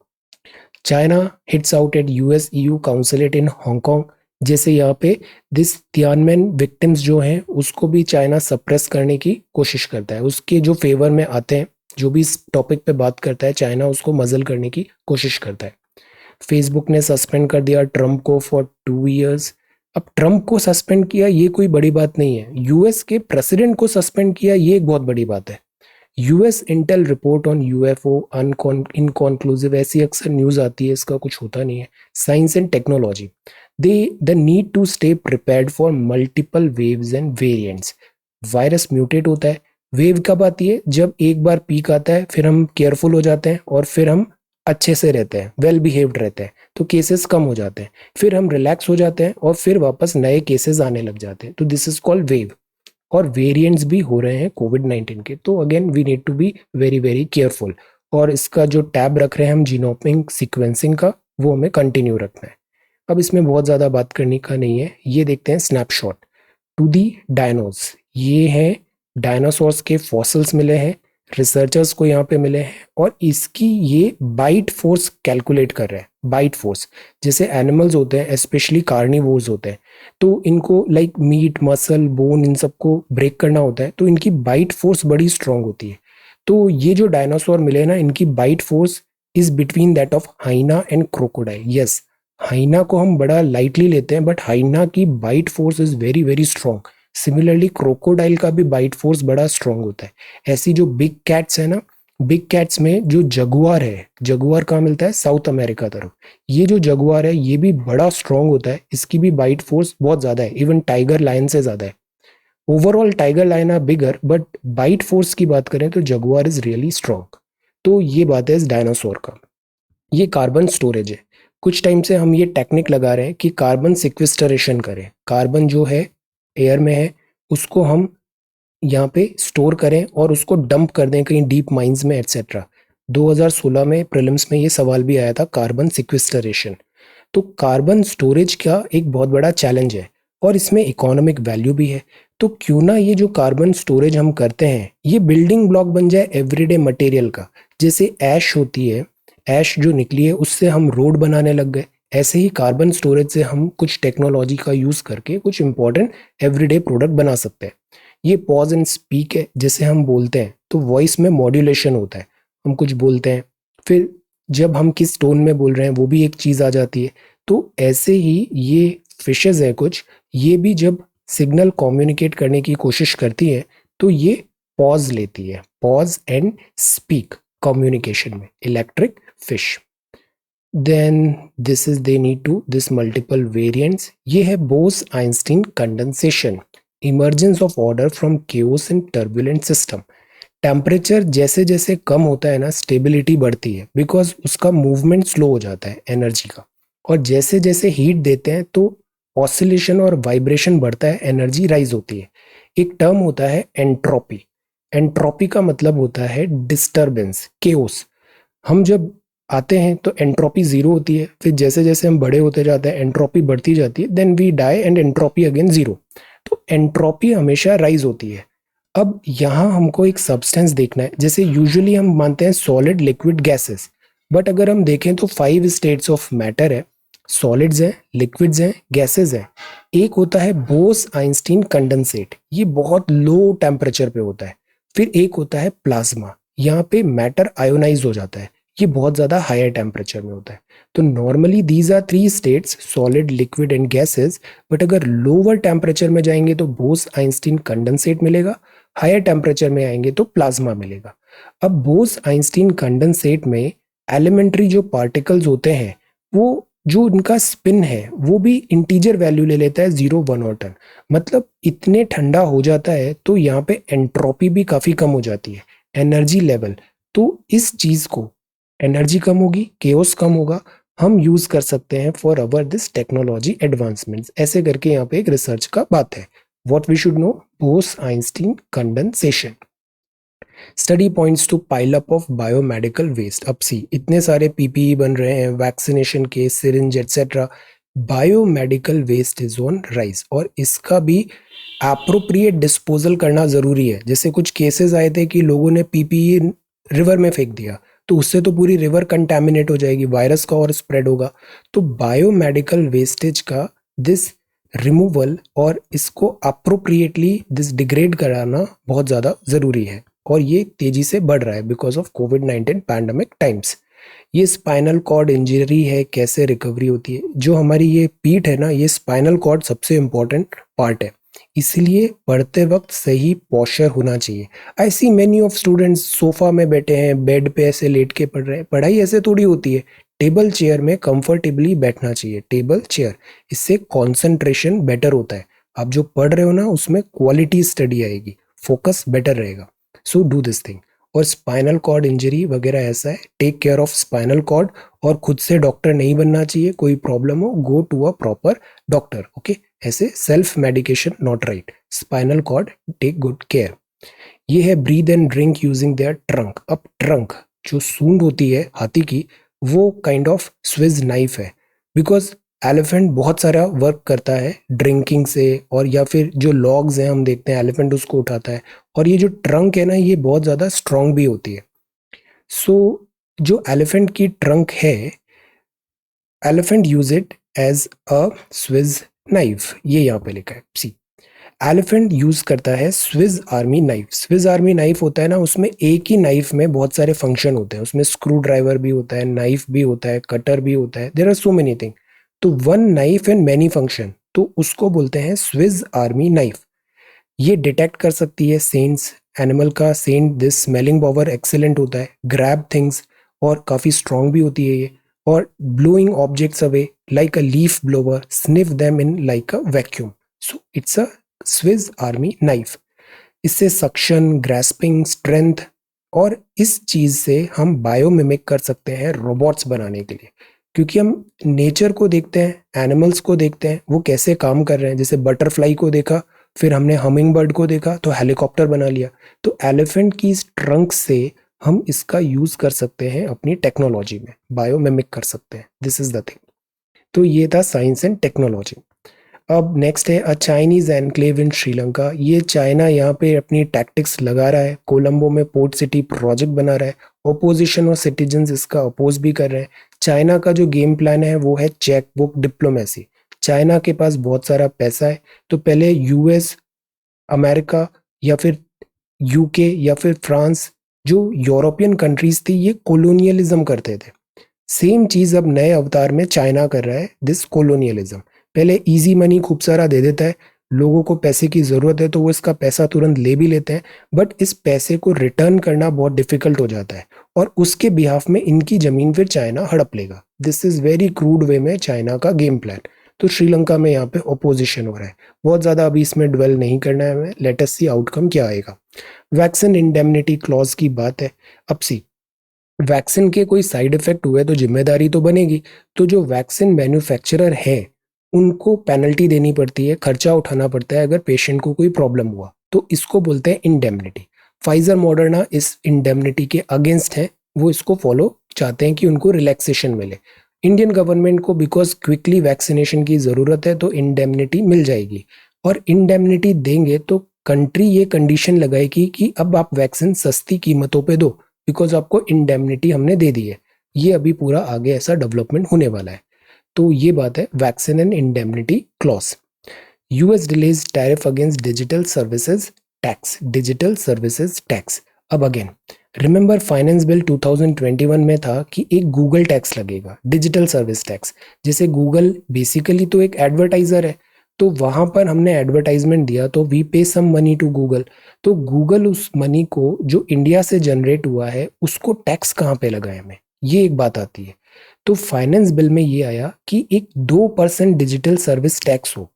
China hits out at US EU consulate in Hong Kong, जैसे यहाँ पे दिस तियानमेन विक्टिम्स जो हैं उसको भी चाइना सप्रेस करने की कोशिश करता है, उसके जो फेवर में आते हैं, जो भी इस टॉपिक पे बात करता है, चाइना उसको मजल करने की कोशिश करता है। फेसबुक ने सस्पेंड कर दिया ट्रंप को फॉर 2 इयर्स। अब ट्रंप को सस्पेंड किया ये कोई बड़ी बात नहीं है, यूएस के प्रेसिडेंट को सस्पेंड किया ये एक बहुत बड़ी बात है। US intel report on UFO inconclusive, ऐसी अक्सर न्यूज आती है, इसका कुछ होता नहीं है। Science and technology, the need to stay prepared for multiple waves and variants. Virus mutate होता है, वेव कब आती है, जब एक बार पीक आता है, फिर हम केयरफुल हो जाते हैं और फिर हम अच्छे से रहते हैं, वेल बिहेव्ड रहते हैं, तो केसेस कम हो जाते हैं, फिर हम रिलैक्स हो जाते हैं और फिर वापस नए केसेस आने लग जाते हैं, तो दिस इज कॉल्ड वेव। और वेरिएंट्स भी हो रहे हैं कोविड-19 के, तो again we need to be very very careful. और इसका जो टैब रख रहे हैं हम जीनोमिक सीक्वेंसिंग का, वो हमें कंटिन्यू रखना है। अब इसमें बहुत ज़्यादा बात करने का नहीं है, ये देखते हैं स्नैपशॉट टू दी डायनोस। ये है डायनासोर्स के फॉसिल्स मिले हैं, रिसर्चर्स को यहाँ पे मिले हैं, और इसकी ये बाइट फोर्स कैलकुलेट कर रहे हैं। बाइट फोर्स, जैसे एनिमल्स होते हैं स्पेशली कार्निवोर्स होते हैं, तो इनको लाइक मीट मसल बोन इन सबको ब्रेक करना होता है, तो इनकी बाइट फोर्स बड़ी स्ट्रांग होती है। तो ये जो डायनासोर मिले ना, इनकी bite force is between that of hyena and crocodile. Yes, hyena को हम बड़ा लाइटली लेते हैं, बट हाइना की bite force is very very strong. Similarly crocodile का भी बाइट फोर्स बड़ा स्ट्रांग होता है। ऐसी जो बिग कैट्स है ना, बिग कैट्स में जो जगुआर है, जगुआर कहाँ मिलता है? साउथ अमेरिका तरफ। ये जो जगुआर है ये भी बड़ा स्ट्रांग होता है, इसकी भी बाइट फोर्स बहुत ज्यादा है, इवन टाइगर लायन से ज्यादा है। Overall tiger lion are bigger, but bite force की बात करें तो जगुआर इज रियली स्ट्रांग। तो ये बात है इस डायनासोर का। ये कार्बन स्टोरेज है। कुछ टाइम से हम ये टेक्निक लगा रहे हैं कि कार्बन सिक्विस्टरेशन करें। कार्बन जो है एयर में है, उसको हम यहाँ पे स्टोर करें और उसको डंप कर दें कहीं डीप माइंस में एटसेट्रा। 2016 में प्रीलिम्स में ये सवाल भी आया था, कार्बन सिक्विस्टरेशन। तो कार्बन स्टोरेज का एक बहुत बड़ा चैलेंज है और इसमें इकोनॉमिक वैल्यू भी है। तो क्यों ना ये जो कार्बन स्टोरेज हम करते हैं ये बिल्डिंग ब्लॉक बन जाए एवरीडे मटेरियल का। जैसे ऐश होती है, ऐश जो निकली है उससे हम रोड बनाने लग गए, ऐसे ही कार्बन स्टोरेज से हम कुछ टेक्नोलॉजी का यूज करके कुछ इंपॉर्टेंट एवरीडे प्रोडक्ट बना सकते हैं। ये पॉज एंड स्पीक है, जैसे हम बोलते हैं तो वॉइस में मॉड्यूलेशन होता है। हम कुछ बोलते हैं, फिर जब हम किस टोन में बोल रहे हैं वो भी एक चीज आ जाती है। तो ऐसे ही ये फिशेज है कुछ, ये भी जब सिग्नल कम्युनिकेट करने की कोशिश करती है तो ये पॉज लेती है, पॉज एंड स्पीक कम्युनिकेशन में, electric fish. Then this is they need to this multiple variants. ये है Bose Einstein condensation, emergence of order from chaos in turbulent system. Temperature जैसे जैसे कम होता है ना, स्टेबिलिटी बढ़ती है, बिकॉज उसका मूवमेंट स्लो हो जाता है एनर्जी का। और जैसे जैसे हीट देते हैं तो ऑसिलेशन और वाइब्रेशन बढ़ता है, एनर्जी राइज होती है। एक टर्म होता है एंट्रोपी। एंट्रोपी का मतलब होता है डिस्टरबेंस, केओस। हम जब आते हैं तो एंट्रोपी जीरो होती है, फिर जैसे जैसे हम बड़े होते जाते हैं एंट्रोपी बढ़ती जाती है, then we die and entropy again zero. तो एंट्रोपी हमेशा राइज होती है। अब यहाँ हमको एक सब्सटेंस देखना है, जैसे यूजुअली हम मानते हैं सॉलिड लिक्विड गैसेस, बट अगर हम देखें तो 5 स्टेट्स ऑफ मैटर है। सॉलिड्स हैं, लिक्विड्स हैं, गैसेस हैं। एक होता है बोस आइंस्टीन कंडेंसेट, ये बहुत लो टेम्परेचर पे होता है। फिर एक होता है प्लाज्मा, यहाँ पे मैटर आयोनाइज हो जाता है, ये बहुत ज्यादा हायर टेम्परेचर में होता है। तो normally these are 3 states, solid liquid and gases. But अगर लोअर टेम्परेचर में जाएंगे तो बोस आइंस्टीन कंडेंसेट मिलेगा, हायर टेम्परेचर में आएंगे तो प्लाज्मा मिलेगा। अब बोस आइंस्टीन कंडेंसेट में एलिमेंट्री जो पार्टिकल्स होते हैं, वो जो उनका स्पिन है वो भी इंटीजर वैल्यू ले लेता है, 0, 1 और 10। मतलब इतने ठंडा हो जाता है तो यहाँ पे एंट्रोपी भी काफी कम हो जाती है, एनर्जी लेवल। तो इस चीज को, एनर्जी कम होगी, केओस कम होगा, हम यूज कर सकते हैं for our this technology advancements. ऐसे करके यहाँ पे एक रिसर्च का बात है। What we should know, Bose Einstein condensation. Study points to pile up of biomedical waste. अब सी, इतने सारे पीपीई बन रहे हैं, वैक्सीनेशन के syringe etcetera, biomedical waste is on rise, और इसका भी एप्रोप्रिएट डिस्पोजल करना जरूरी है। जैसे कुछ केसेस आए थे कि लोगों ने पीपीई रिवर में फेंक दिया, तो उससे तो पूरी रिवर कंटेमिनेट हो जाएगी, वायरस का और स्प्रेड होगा। तो बायोमेडिकल वेस्टेज का दिस रिमूवल और इसको अप्रोप्रिएटली दिस डिग्रेड कराना बहुत ज़्यादा ज़रूरी है, और ये तेजी से बढ़ रहा है because of covid pandemic times. ये स्पाइनल कॉर्ड इंजरी है, कैसे रिकवरी होती है? जो हमारी ये पीठ है ना, ये स्पाइनल कॉर्ड सबसे इम्पोर्टेंट पार्ट है, इसलिए पढ़ते वक्त सही पोस्चर होना चाहिए। I see many of students sofa में बैठे हैं, बेड पे ऐसे लेट के पढ़ रहे हैं। पढ़ाई ऐसे थोड़ी होती है, टेबल चेयर में कंफर्टेबली बैठना चाहिए, टेबल चेयर। इससे कंसंट्रेशन बेटर होता है। आप जो पढ़ रहे हो ना उसमें क्वालिटी स्टडी आएगी, फोकस बेटर रहेगा। So do this thing. और स्पाइनल कॉर्ड इंजरी वगैरह ऐसा है, take care of spinal cord, और खुद से डॉक्टर नहीं बनना चाहिए। कोई प्रॉब्लम हो, go to a proper doctor, okay. ऐसे self medication not right. Spinal cord, take good care. ये है breathe and drink using their trunk. अब ट्रंक जो सूंड होती है हाथी की, वो काइंड ऑफ स्विज नाइफ है, बिकॉज एलिफेंट बहुत सारा वर्क करता है ड्रिंकिंग से, और या फिर जो लॉग्स हैं हम देखते हैं एलिफेंट उसको उठाता है, और ये जो ट्रंक है ना ये बहुत ज़्यादा स्ट्रांग भी होती है। सो जो एलिफेंट की ट्रंक है, elephant use it as a Swiss knife, ये यहाँ पे लिखा है सी। एलिफेंट यूज करता है Swiss army knife. Swiss army knife होता है ना, उसमें एक ही नाइफ में बहुत सारे फंक्शन होते हैं, उसमें स्क्रू ड्राइवर भी होता है, नाइफ भी होता है, कटर भी होता है, there are so many thing. तो one knife and many function, तो उसको बोलते हैं स्विज आर्मी नाइफ। ये डिटेक्ट कर सकती है सेंट्स, एनिमल का scent, this smelling power excellent होता है, ग्रैब थिंग्स, और काफ़ी स्ट्रांग भी होती है ये, और blowing objects away like a leaf blower, sniff them in like a vacuum. So it's a Swiss army knife. इससे सक्शन, ग्रैस्पिंग, स्ट्रेंथ, और इस चीज से हम बायोमिमिक कर सकते हैं रोबोट्स बनाने के लिए, क्योंकि हम नेचर को देखते हैं, एनिमल्स को देखते हैं वो कैसे काम कर रहे हैं। जैसे बटरफ्लाई को देखा, फिर हमने हमिंग बर्ड को देखा तो हेलीकॉप्टर बना लिया। तो एलिफेंट की इस ट्रंक से हम इसका यूज कर सकते हैं अपनी टेक्नोलॉजी में, बायोमिमिक कर सकते हैं। This is the thing. तो ये था साइंस एंड टेक्नोलॉजी। अब नेक्स्ट है अ चाइनीज एनक्लेव इन श्रीलंका। ये चाइना यहाँ पे अपनी टैक्टिक्स लगा रहा है, कोलंबो में पोर्ट सिटी प्रोजेक्ट बना रहा है, ओपोजिशन और सिटीजन्स इसका अपोज भी कर रहे हैं। चाइना का जो गेम प्लान है वो है चेक बुक डिप्लोमेसी। चाइना के पास बहुत सारा पैसा है, तो पहले यूएस, अमेरिका, या फिर यूके, या फिर फ्रांस, जो यूरोपियन कंट्रीज थी, ये कोलोनियलिज्म करते थे। सेम चीज अब नए अवतार में चाइना कर रहा है, दिस कोलोनियलिज्म। पहले इजी मनी खूब सारा दे देता है, लोगों को पैसे की जरूरत है तो वो इसका पैसा तुरंत ले भी लेते हैं, बट इस पैसे को रिटर्न करना बहुत डिफिकल्ट हो जाता है, और उसके बिहाफ में इनकी जमीन फिर चाइना हड़प लेगा। This is very crude way में चाइना का गेम प्लान। तो श्रीलंका में यहाँ पे ओपोजिशन हो रहा है। बहुत ज्यादा अभी इसमें डिवेल नहीं करना है हमें, लेट अस सी आउटकम क्या आएगा। वैक्सीन इंडेमनिटी क्लॉज की बात है। अब सी, वैक्सीन के कोई साइड इफेक्ट हुए तो जिम्मेदारी तो बनेगी। तो जो वैक्सीन मैन्युफैक्चरर है उनको पेनल्टी देनी पड़ती है, खर्चा उठाना पड़ता है अगर पेशेंट को कोई प्रॉब्लम हुआ, तो इसको बोलते हैं इंडेमनिटी। फाइजर मॉडर्ना इस इंडेमनिटी के अगेंस्ट है, वो इसको फॉलो चाहते हैं कि उनको रिलैक्सेशन मिले। इंडियन गवर्नमेंट को बिकॉज क्विकली वैक्सीनेशन की जरूरत है तो इंडेमनिटी मिल जाएगी, और इंडेमनिटी देंगे तो कंट्री ये कंडीशन लगाएगी कि अब आप वैक्सीन सस्ती कीमतों पे दो, बिकॉज आपको इंडेमनिटी हमने दे दी है। ये अभी पूरा आगे ऐसा डेवलपमेंट होने वाला है। तो ये बात है vaccine and indemnity clause. US delays tariff against digital services tax. Digital services tax. अब अगेन रिमेंबर फाइनेंस बिल 2021 में था कि एक गूगल टैक्स लगेगा, डिजिटल सर्विस टैक्स। जैसे गूगल बेसिकली तो एक एडवर्टाइजर है, तो वहां पर हमने एडवर्टाइजमेंट दिया तो वी पे सम मनी टू गूगल। तो गूगल उस मनी को जो इंडिया से जनरेट हुआ है उसको टैक्स कहाँ पे लगाए हमें, ये एक बात आती है। तो फाइनेंस बिल में ये आया कि एक 2% डिजिटल सर्विस टैक्स हो,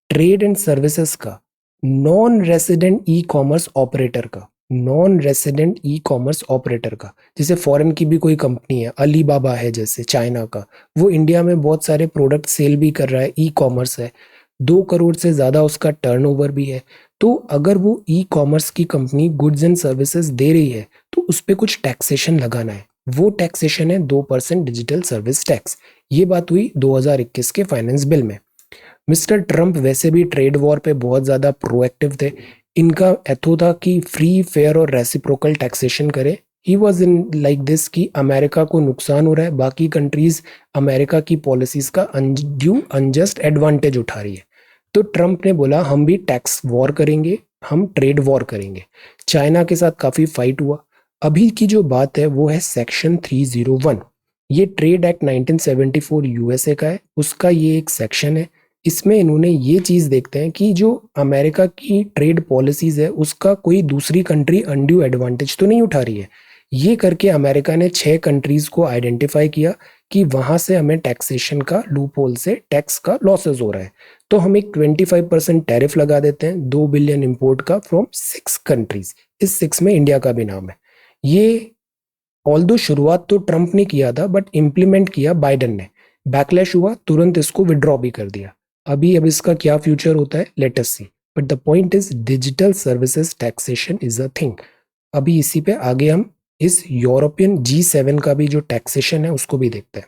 ट्रेड एंड सर्विसेज का, non resident e commerce operator का, non resident e commerce operator का। जैसे फॉरेन की भी कोई कंपनी है, अलीबाबा है जैसे चाइना का, वो इंडिया में बहुत सारे प्रोडक्ट सेल भी कर रहा है, ई कॉमर्स है, 2 करोड़ से ज़्यादा उसका टर्नओवर भी है। तो अगर वो ई कॉमर्स की कंपनी गुड्स एंड सर्विसेज दे रही है तो उस पर कुछ टैक्सेशन लगाना है, वो टैक्सेशन है 2% डिजिटल सर्विस टैक्स। ये बात हुई 2021 के फाइनेंस बिल में। मिस्टर ट्रंप वैसे भी ट्रेड वॉर पे बहुत ज़्यादा प्रोएक्टिव थे। इनका एथो था कि फ्री, फेयर और रेसिप्रोकल टैक्सेशन करे। He was in like this कि अमेरिका को नुकसान हो रहा है, बाकी कंट्रीज अमेरिका की पॉलिसीज का अनड्यू अनजस्ट एडवांटेज उठा रही है। तो ट्रंप ने बोला हम भी टैक्स वॉर करेंगे, हम ट्रेड वॉर करेंगे। चाइना के साथ काफ़ी फाइट हुआ। अभी की जो बात है वो है सेक्शन 301। ये ट्रेड एक्ट 1974 यूएसए का है, उसका ये एक सेक्शन है। इसमें इन्होंने ये चीज़ देखते हैं कि जो अमेरिका की ट्रेड पॉलिसीज है उसका कोई दूसरी कंट्री अनड्यू एडवांटेज तो नहीं उठा रही है। ये करके अमेरिका ने 6 कंट्रीज को आइडेंटिफाई किया कि वहां से हमें टैक्सेशन का लूप होल से टैक्स का लॉसेस हो रहा है, तो हम एक 25% टैरिफ लगा देते हैं 2 बिलियन इंपोर्ट का फ्रॉम 6 कंट्रीज। इस 6 में इंडिया का भी नाम है। ये ऑल्दो शुरुआत तो ट्रंप ने किया था बट इम्प्लीमेंट किया बाइडन ने। बैकलैश हुआ, तुरंत इसको विड्रॉ भी कर दिया। अभी अब इसका क्या फ्यूचर होता है, let us see. But the point is digital services taxation is a thing. अभी इसी पे आगे हम इस यूरोपियन G7 का भी जो टैक्सेशन है उसको भी देखते हैं।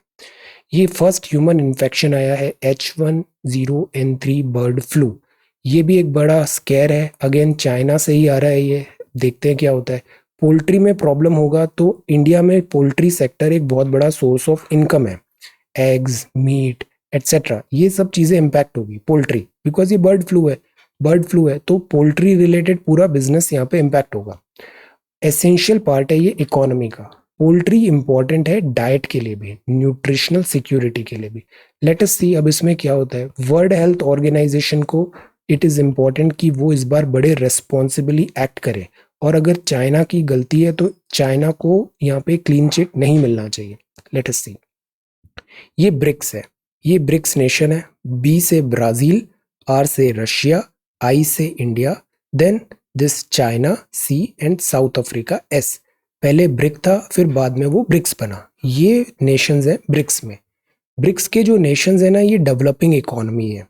ये फर्स्ट ह्यूमन इन्फेक्शन आया है H1N3 बर्ड फ्लू। ये भी एक बड़ा स्केयर है, अगेन चाइना से ही आ रहा है ये, देखते हैं क्या होता है। पोल्ट्री में प्रॉब्लम होगा तो इंडिया में पोल्ट्री सेक्टर एक बहुत बड़ा सोर्स ऑफ इनकम है, एग्स, मीट एटसेट्रा, ये सब चीज़ें इम्पैक्ट होगी पोल्ट्री, बिकॉज ये बर्ड फ्लू है तो पोल्ट्री रिलेटेड पूरा बिजनेस यहाँ पे इम्पैक्ट होगा। एसेंशियल पार्ट है ये इकोनॉमी का। पोल्ट्री इंपॉर्टेंट है डाइट के लिए भी, न्यूट्रिशनल सिक्योरिटी के लिए भी। लेट अस सी अब इसमें क्या होता है। वर्ल्ड हेल्थ ऑर्गेनाइजेशन को इट इज़ इम्पॉर्टेंट कि वो इस बार बड़े रेस्पॉन्सिबली एक्ट करे, और अगर चाइना की गलती है तो चाइना को यहाँ पे क्लीन चिट नहीं मिलना चाहिए। लेट अस सी, ये ब्रिक्स है, ये ब्रिक्स नेशन है। बी से ब्राज़ील, आर से रशिया, आई से India, then this China, C and South Africa, S. पहले ब्रिक था, फिर बाद में वो ब्रिक्स बना। ये नेशंस हैं ब्रिक्स में। ब्रिक्स के जो नेशंस हैं ना, ये डेवलपिंग इकोनॉमी है।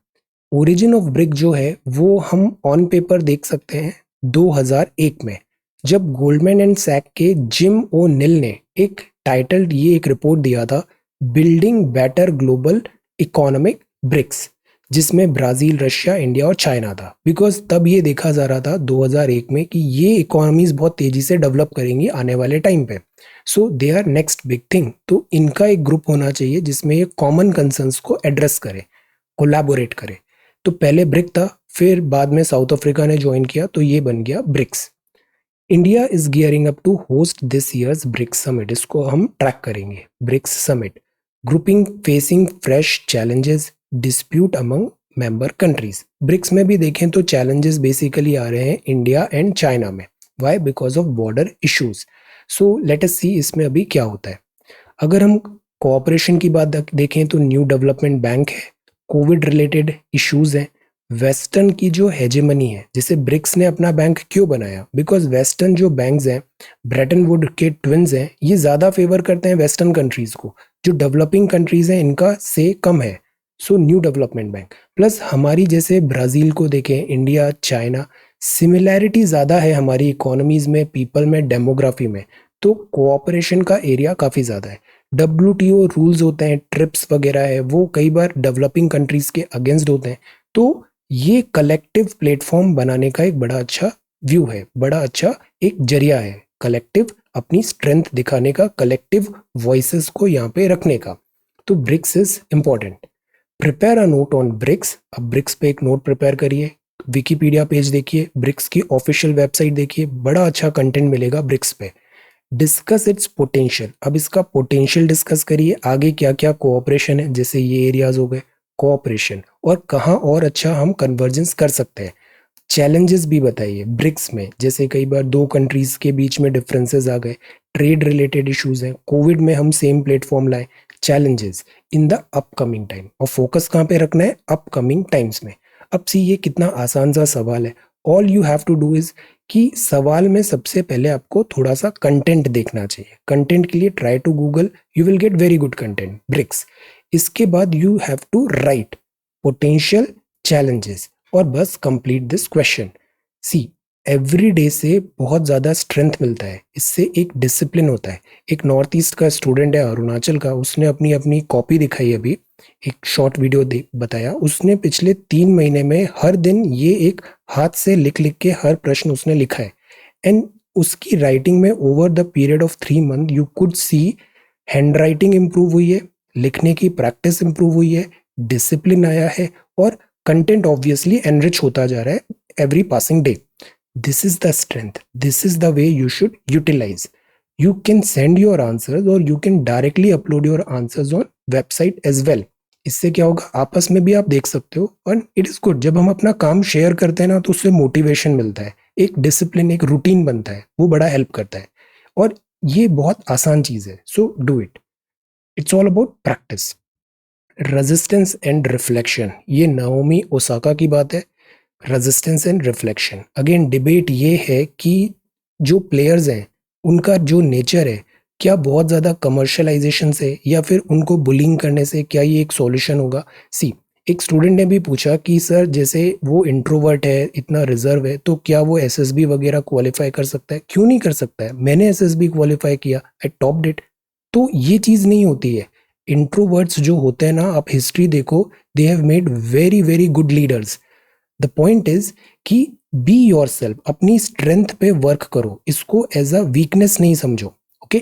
ओरिजिन ऑफ ब्रिक जो है वो हम ऑन पेपर देख सकते हैं 2001 में, जब गोल्डमैन एंड सैक के जिम ओ निल ने एक टाइटल, ये एक रिपोर्ट दिया था, building better global economic BRICS, जिसमें ब्राजील, रशिया, इंडिया और चाइना था। बिकॉज तब ये देखा जा रहा था 2001 में कि ये इकोनॉमीज बहुत तेजी से डेवलप करेंगी आने वाले टाइम पे, so they are next big thing. तो इनका एक ग्रुप होना चाहिए जिसमें ये कॉमन कंसर्न्स को एड्रेस करे, कोलैबोरेट करे। तो पहले ब्रिक था, फिर बाद में साउथ अफ्रीका ने ज्वाइन किया तो ये बन गया BRICS. India is gearing up to host this year's BRICS summit, इसको हम ट्रैक करेंगे। BRICS summit, grouping facing fresh challenges, dispute among member countries. BRICS में भी देखें तो चैलेंजेस बेसिकली आ रहे हैं इंडिया एंड चाइना में। Why? Because of border issues. So let us see इसमें अभी क्या होता है। अगर हम कोऑपरेशन की बात देखें तो न्यू डेवलपमेंट बैंक है, कोविड रिलेटेड इश्यूज हैं, वेस्टर्न की जो हेजेमनी है, जिसे ब्रिक्स ने अपना बैंक क्यों बनाया, बिकॉज वेस्टर्न जो बैंक्स हैं, ब्रेटन वुड के ट्विंस हैं, ये ज़्यादा फेवर करते हैं वेस्टर्न कंट्रीज को, जो डेवलपिंग कंट्रीज हैं इनका से कम है। So new development bank, plus हमारी जैसे ब्राज़ील को देखें, इंडिया, चाइना, सिमिलैरिटी ज़्यादा है हमारी इकोनॉमीज़ में, पीपल में, डेमोग्राफी में, तो कोऑपरेशन का एरिया काफ़ी ज़्यादा है। WTO रूल्स होते हैं, ट्रिप्स वगैरह है, वो कई बार डेवलपिंग कंट्रीज के अगेंस्ट होते हैं। तो ये कलेक्टिव प्लेटफॉर्म बनाने का एक बड़ा अच्छा व्यू है, बड़ा अच्छा एक जरिया है कलेक्टिव अपनी स्ट्रेंथ दिखाने का, कलेक्टिव वॉइसेस को यहाँ पे रखने का। तो BRICS is important. Prepare a note on BRICS. अब ब्रिक्स पे एक नोट प्रिपेयर करिए, विकीपीडिया पेज देखिए, ब्रिक्स की ऑफिशियल वेबसाइट देखिए, बड़ा अच्छा कंटेंट मिलेगा ब्रिक्स पे। डिस्कस इट्स पोटेंशियल, अब इसका पोटेंशियल डिस्कस करिए, आगे क्या क्या कोऑपरेशन है, जैसे ये एरियाज हो गए कोऑपरेशन, और कहाँ और अच्छा हम कन्वर्जेंस कर सकते हैं। चैलेंजेस भी बताइए ब्रिक्स में, जैसे कई बार दो कंट्रीज के बीच में डिफरेंसेस आ गए, ट्रेड रिलेटेड इश्यूज हैं, कोविड में हम सेम प्लेटफॉर्म लाए, challenges in the upcoming time, और फोकस कहाँ पे रखना है, अपकमिंग टाइम्स में। अब सी ये कितना आसान सा सवाल है। All you have to do is कि सवाल में सबसे पहले आपको थोड़ा सा कंटेंट देखना चाहिए। कंटेंट के लिए try to Google, you will get very good content BRICS. इसके बाद you have to write potential, challenges, और बस complete this question. See, every day से बहुत ज़्यादा स्ट्रेंथ मिलता है, इससे एक डिसिप्लिन होता है। एक नॉर्थ ईस्ट का स्टूडेंट है अरुणाचल का, उसने अपनी अपनी कॉपी दिखाई अभी, एक शॉर्ट वीडियो बताया, उसने पिछले 3 महीने में हर दिन ये एक हाथ से लिख लिख के हर प्रश्न उसने लिखा है। एंड उसकी राइटिंग में over the period of 3 month you could see hand writing improve हुई है, लिखने की प्रैक्टिस इम्प्रूव हुई है, डिसिप्लिन आया है, और कंटेंट ऑब्वियसली एनरिच होता जा रहा है every passing day. This is the strength, this is the way you should utilize. You can send your answers or you can directly upload your answers on website as well. इससे क्या होगा, आपस में भी आप देख सकते हो, और इट इज गुड जब हम अपना काम शेयर करते हैं ना, तो उससे मोटिवेशन मिलता है, एक डिसिप्लिन, एक रूटीन बनता है, वो बड़ा हेल्प करता है, और ये बहुत आसान चीज है। So do it, it's all about practice. Resistance and reflection, ये नाओमी ओसाका की बात है। Resistance and reflection, again debate ये है कि जो प्लेयर्स हैं उनका जो नेचर है, क्या बहुत ज़्यादा कमर्शलाइजेशन से या फिर उनको बुलिंग करने से क्या ये एक सॉल्यूशन होगा। सी, एक स्टूडेंट ने भी पूछा कि सर जैसे वो इंट्रोवर्ट है, इतना रिजर्व है, तो क्या वो एसएसबी वगैरह क्वालिफाई कर सकता है? क्यों नहीं कर सकता है, मैंने एसएसबी क्वालिफाई किया, आई टॉप्ड इट। तो ये चीज़ नहीं होती है, इंट्रोवर्ट्स जो होते हैं ना, आप हिस्ट्री देखो, they have made very very good leaders. The point is कि बी योर सेल्फ, अपनी स्ट्रेंथ पे वर्क करो, इसको एज अ वीकनेस नहीं समझो। ओके,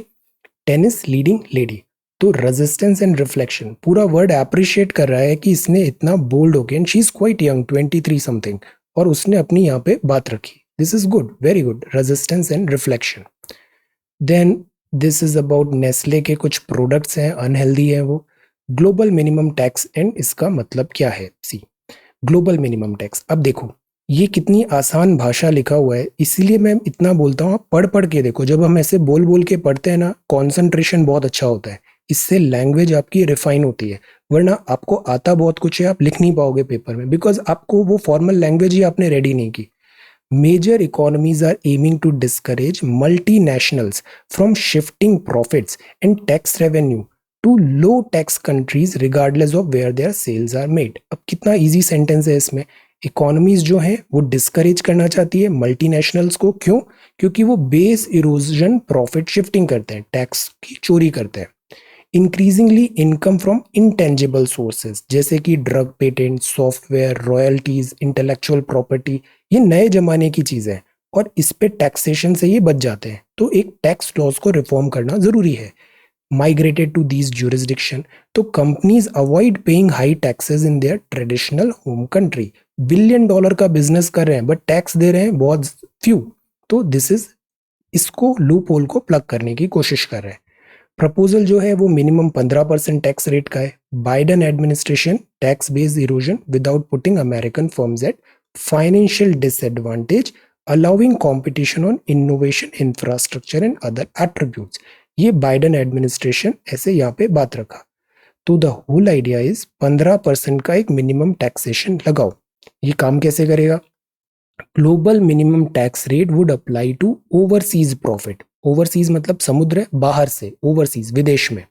टेनिस लीडिंग लेडी, तो रेजिस्टेंस एंड रिफ्लेक्शन, पूरा वर्ड अप्रिशिएट कर रहा है कि इसने इतना बोल्ड होके, and she is quite young, 23 something, और उसने अपनी यहाँ पे बात रखी। This is good, very good, resistance and reflection. Then this is about Nestle के कुछ प्रोडक्ट्स हैं, अनहेल्दी है वो। ग्लोबल मिनिमम टैक्स, एंड इसका मतलब क्या है, सी ग्लोबल मिनिमम टैक्स। अब देखो ये कितनी आसान भाषा लिखा हुआ है, इसीलिए मैं इतना बोलता हूँ, आप पढ़ पढ़ के देखो। जब हम ऐसे बोल बोल के पढ़ते हैं ना, कॉन्सेंट्रेशन बहुत अच्छा होता है, इससे लैंग्वेज आपकी रिफाइन होती है। वरना आपको आता बहुत कुछ है, आप लिख नहीं पाओगे पेपर में, बिकॉज आपको वो फॉर्मल लैंग्वेज ही आपने रेडी नहीं की। Major economies are aiming to discourage multinationals from shifting profits and tax revenue to low tax countries regardless of where their sales are made। अब कितना इजी सेंटेंस है इसमें। इकोनॉमीज जो है वो डिस्करेज करना चाहती है मल्टीनेशनल्स को, क्यों? क्योंकि वो बेस इरोजन, प्रॉफिट शिफ्टिंग करते हैं, टैक्स की चोरी करते हैं। Increasingly income from intangible sources, जैसे कि drug patent, software, royalties, intellectual property, ये नए जमाने की चीजें हैं और इस पे टैक्सेशन से ये बच जाते हैं। तो एक टैक्स लॉज को रिफॉर्म करना जरूरी है। माइग्रेटेड टू दीज जुरिस्डिक्शन, तो companies avoid paying high taxes in their traditional home country. Billion dollar का बिजनेस कर रहे हैं बट टैक्स दे रहे हैं बहुत फ्यू। तो दिस इज, इसको लूप होल को प्लग करने की कोशिश कर रहे हैं। प्रपोजल जो है वो मिनिमम 15% टैक्स रेट का है। Biden administration, tax based erosion without putting American firms at financial disadvantage, allowing competition on innovation, infrastructure and other attributes. ये बाइडन एडमिनिस्ट्रेशन ऐसे यहाँ पे बात रखा। तो द होल आइडिया इज 15% का एक मिनिमम टैक्सेशन लगाओ। ये काम कैसे करेगा? Global minimum tax rate would apply to overseas profit. Overseas मतलब समुद्र है, बाहर से, ओवरसीज विदेश में।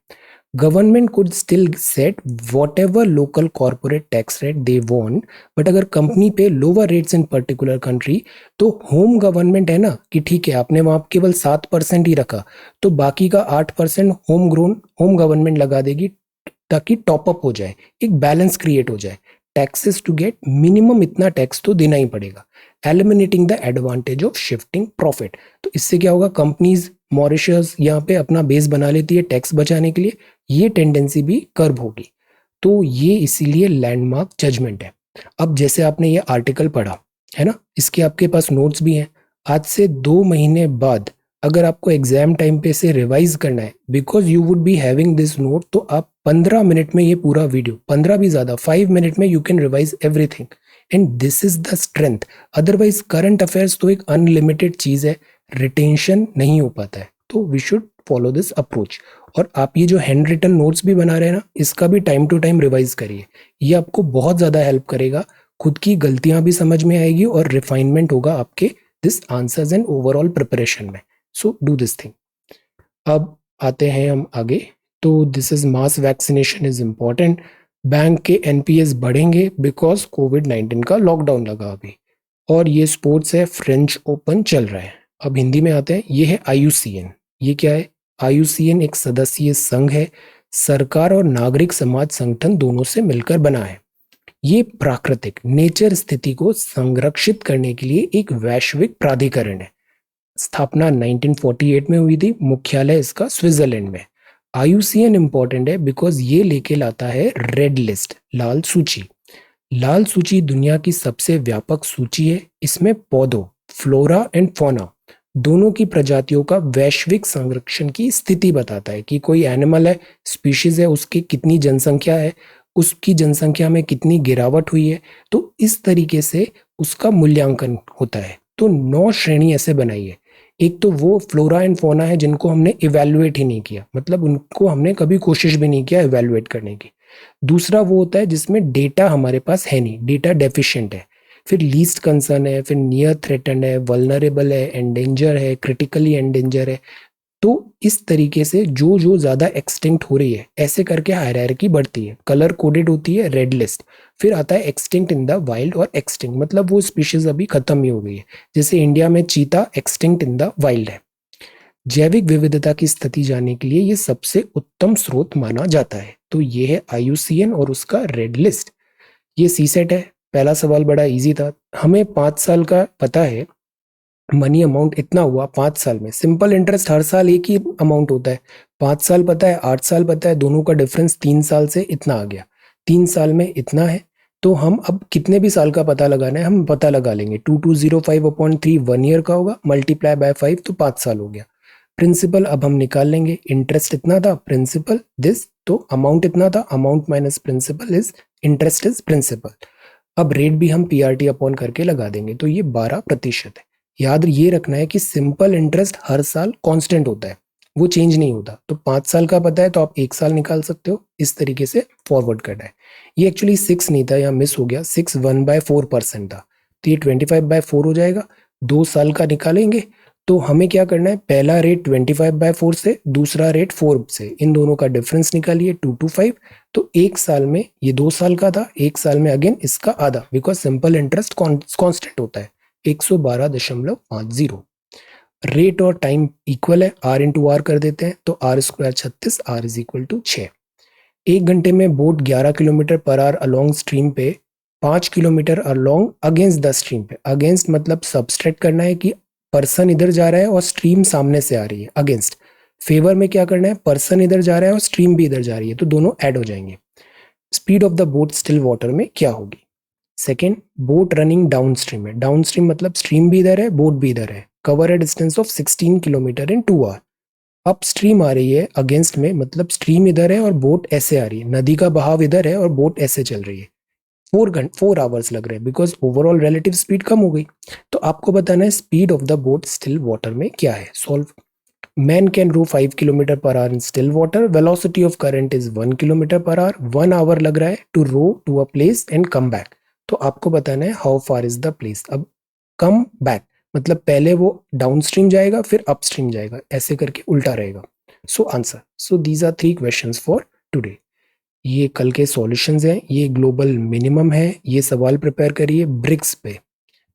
Government could still set whatever local corporate tax rate they want, but अगर company pay lower rates in particular country, तो home government है ना कि ठीक है आपने वहां केवल 7% ही रखा, तो बाकी का 8% होम ग्रोन होम गवर्नमेंट लगा देगी, ताकि टॉप अप हो जाए, एक बैलेंस क्रिएट हो जाए। टैक्सेस टू गेट मिनिमम इतना टैक्स तो देना ही पड़ेगा, eliminating the advantage of shifting profit. तो इससे क्या होगा, कंपनीज मॉरिशस यहाँ पे अपना बेस बना लेती है टैक्स बचाने के लिए, ये टेंडेंसी भी कर्ब होगी। तो ये इसीलिए लैंडमार्क जजमेंट है। अब जैसे आपने ये आर्टिकल पढ़ा है ना, इसके आपके पास नोट्स भी हैं। आज से 2 महीने बाद अगर आपको एग्जाम टाइम पे से रिवाइज करना है, because you would be having this note, तो आप 15 मिनट में ये पूरा वीडियो, 15 भी ज्यादा, 5 मिनट में you can revise everything, and this is the strength. Otherwise current affairs तो एक अनलिमिटेड चीज है, रिटेंशन नहीं हो पाता है। तो we should follow this approach. और आप ये जो हैंड रिटन नोट्स भी बना रहे हैं ना, इसका भी टाइम टू टाइम रिवाइज करिए, ये आपको बहुत ज्यादा हेल्प करेगा। खुद की गलतियां भी समझ में आएगी और रिफाइनमेंट होगा आपके this answers and overall preparation में। So do this thing. अब आते हैं हम आगे। तो this is mass vaccination is important. Bank के एनपीएस बढ़ेंगे बिकॉज कोविड-19 का लॉकडाउन लगा अभी। और ये स्पोर्ट्स है, फ्रेंच ओपन चल रहा है। अब हिंदी में आते हैं, ये है आईयूसीएन। ये क्या है? आईयूसीएन एक सदस्यीय संघ है, सरकार और नागरिक समाज संगठन दोनों से मिलकर बना है। ये प्राकृतिक नेचर स्थिति को संरक्षित करने के लिए एक वैश्विक प्राधिकरण है। स्थापना 1948 में हुई थी, मुख्यालय इसका स्विट्जरलैंड में। आईयूसीएन इंपॉर्टेंट है बिकॉज ये लेके लाता है रेड लिस्ट, लाल सूची। लाल सूची दुनिया की सबसे व्यापक सूची है। इसमें पौधों, फ्लोरा एंड फौना, दोनों की प्रजातियों का वैश्विक संरक्षण की स्थिति बताता है कि कोई एनिमल है, स्पीशीज है, उसकी कितनी जनसंख्या है, उसकी जनसंख्या में कितनी गिरावट हुई है। तो इस तरीके से उसका मूल्यांकन होता है। तो 9 श्रेणी ऐसे बनाई है। एक तो वो फ्लोरा एंड फौना है जिनको हमने इवेल्युएट ही नहीं किया, मतलब उनको हमने कभी कोशिश भी नहीं किया इवेल्युएट करने की। दूसरा वो होता है जिसमें डेटा हमारे पास है नहीं, डेटा डेफिशिएंट है। फिर लीस्ट कंसर्न है, फिर नियर थ्रेटन्ड है, वल्नरेबल है, एंडेंजर है, क्रिटिकली एंडेंजर है। तो इस तरीके से जो जो ज्यादा एक्सटिंक्ट हो रही है, ऐसे करके हायरार्की बढ़ती है। कलर कोडेड होती है रेड लिस्ट, फिर आता है एक्सटिंक्ट इन द वाइल्ड और एक्सटिंक्ट, मतलब वो स्पीशीज अभी खत्म ही हो गई है। जैसे इंडिया में चीता एक्सटिंक्ट इन द वाइल्ड है। जैविक विविधता की स्थिति जानने के लिए ये सबसे उत्तम स्रोत माना जाता है। तो ये है IUCN और उसका रेड लिस्ट। ये सीसेट है। पहला सवाल बड़ा इजी था। हमें 5 साल का पता है मनी अमाउंट इतना हुआ 5 साल में। सिंपल इंटरेस्ट हर साल एक ही अमाउंट होता है। 5 साल पता है, 8 साल पता है, दोनों का डिफरेंस 3 साल से इतना आ गया। 3 साल में इतना है। तो हम अब कितने भी साल का पता लगाना है हम पता लगा लेंगे। 2205/3 1 ईयर का होगा, मल्टीप्लाई बाय 5 तो 5 साल हो गया। प्रिंसिपल अब हम निकाल लेंगे। इंटरेस्ट इतना था, प्रिंसिपल दिस, तो अमाउंट इतना था, amount minus principal is interest is principal. अब रेट भी हम PRT अपॉन करके लगा देंगे, तो ये 12% है। याद ये रखना है कि सिंपल इंटरेस्ट हर साल कांस्टेंट होता है, वो चेंज नहीं होता। तो 5 साल का पता है तो आप 1 साल निकाल सकते हो। इस तरीके से फॉरवर्ड करना है। ये एक्चुअली 6 नहीं था, यहाँ मिस हो गया। 6 1/4% था, तो ये 25/4 हो जाएगा। 2 साल का निकालेंगे तो हमें क्या करना है, पहला रेट 25/4 से, दूसरा रेट 4 से, इन दोनों का डिफरेंस निकालिए 225। तो 1 साल में ये 2 साल का था, 1 साल में अगेन इसका आधा, बिकॉज सिंपल इंटरेस्ट कांस्टेंट होता है। 112.50। रेट और टाइम इक्वल है, R इंटू आर कर देते हैं, तो R square 36, R is equal to 6। 1 घंटे में boat 11 kilometre per hour along stream पे, 5 kilometre along against the stream पे। अगेंस्ट मतलब सब्सट्रैक्ट करना है कि पर्सन इधर जा रहा है और स्ट्रीम सामने से आ रही है। अगेंस्ट फेवर में क्या करना है, पर्सन इधर जा रहा है और स्ट्रीम भी इधर जा रही है, तो दोनों ऐड हो जाएंगे। Speed of the boat still water में क्या होगी। Second, boat running downstream है। डाउन स्ट्रीम मतलब स्ट्रीम भी इधर है, बोट भी इधर है। Cover a distance of 16 kilometre in 2 hour. Upstream आ रही है अगेंस्ट में, मतलब स्ट्रीम इधर है और बोट ऐसे आ रही है। नदी का बहाव इधर है और बोट ऐसे चल रही है। 4 आवर्स लग रहे हैं, बिकॉज ओवरऑल रिलेटिव स्पीड कम हो गई। तो आपको बताना है speed of the boat still water में क्या है। Solve. Man can row 5 kilometre per hour in still water. Velocity of current is 1 kilometre per hour. 1 hour लग रहा है to row to a place and come back. तो आपको बताना है how far is the place. अब come back मतलब पहले वो डाउन स्ट्रीम जाएगा फिर अप स्ट्रीम जाएगा, ऐसे करके उल्टा रहेगा। So answer. So these are 3 questions for today. ये कल के सॉल्यूशंस हैं। ये ग्लोबल मिनिमम है। ये सवाल प्रिपेयर करिए ब्रिक्स पे।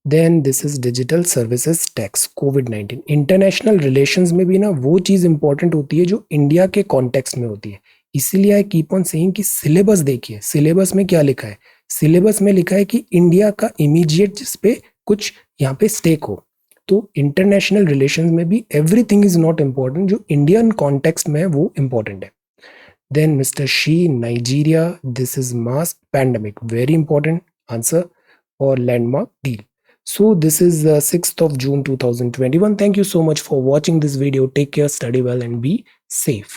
Then this is digital services tax, कोविड-19। इंटरनेशनल रिलेशंस में भी ना वो चीज इंपॉर्टेंट होती है जो इंडिया के कॉन्टेक्स्ट में होती है। इसीलिए आई कीप ऑन सेइंग कि सिलेबस देखिए, सिलेबस में क्या लिखा है। सिलेबस में लिखा है कि इंडिया का इमीडिएट जिस पे कुछ यहाँ पे स्टेक हो। तो इंटरनेशनल रिलेशंस में भी एवरीथिंग इज नॉट इम्पॉर्टेंट, जो इंडियन कॉन्टेक्स्ट में है वो इम्पॉर्टेंट है। Then mister Xi, Nigeria, this is mass pandemic, very important answer. और landmark deal. So this is 6th of June 2021. Thank you so much for watching this video. Take care, study well and be safe.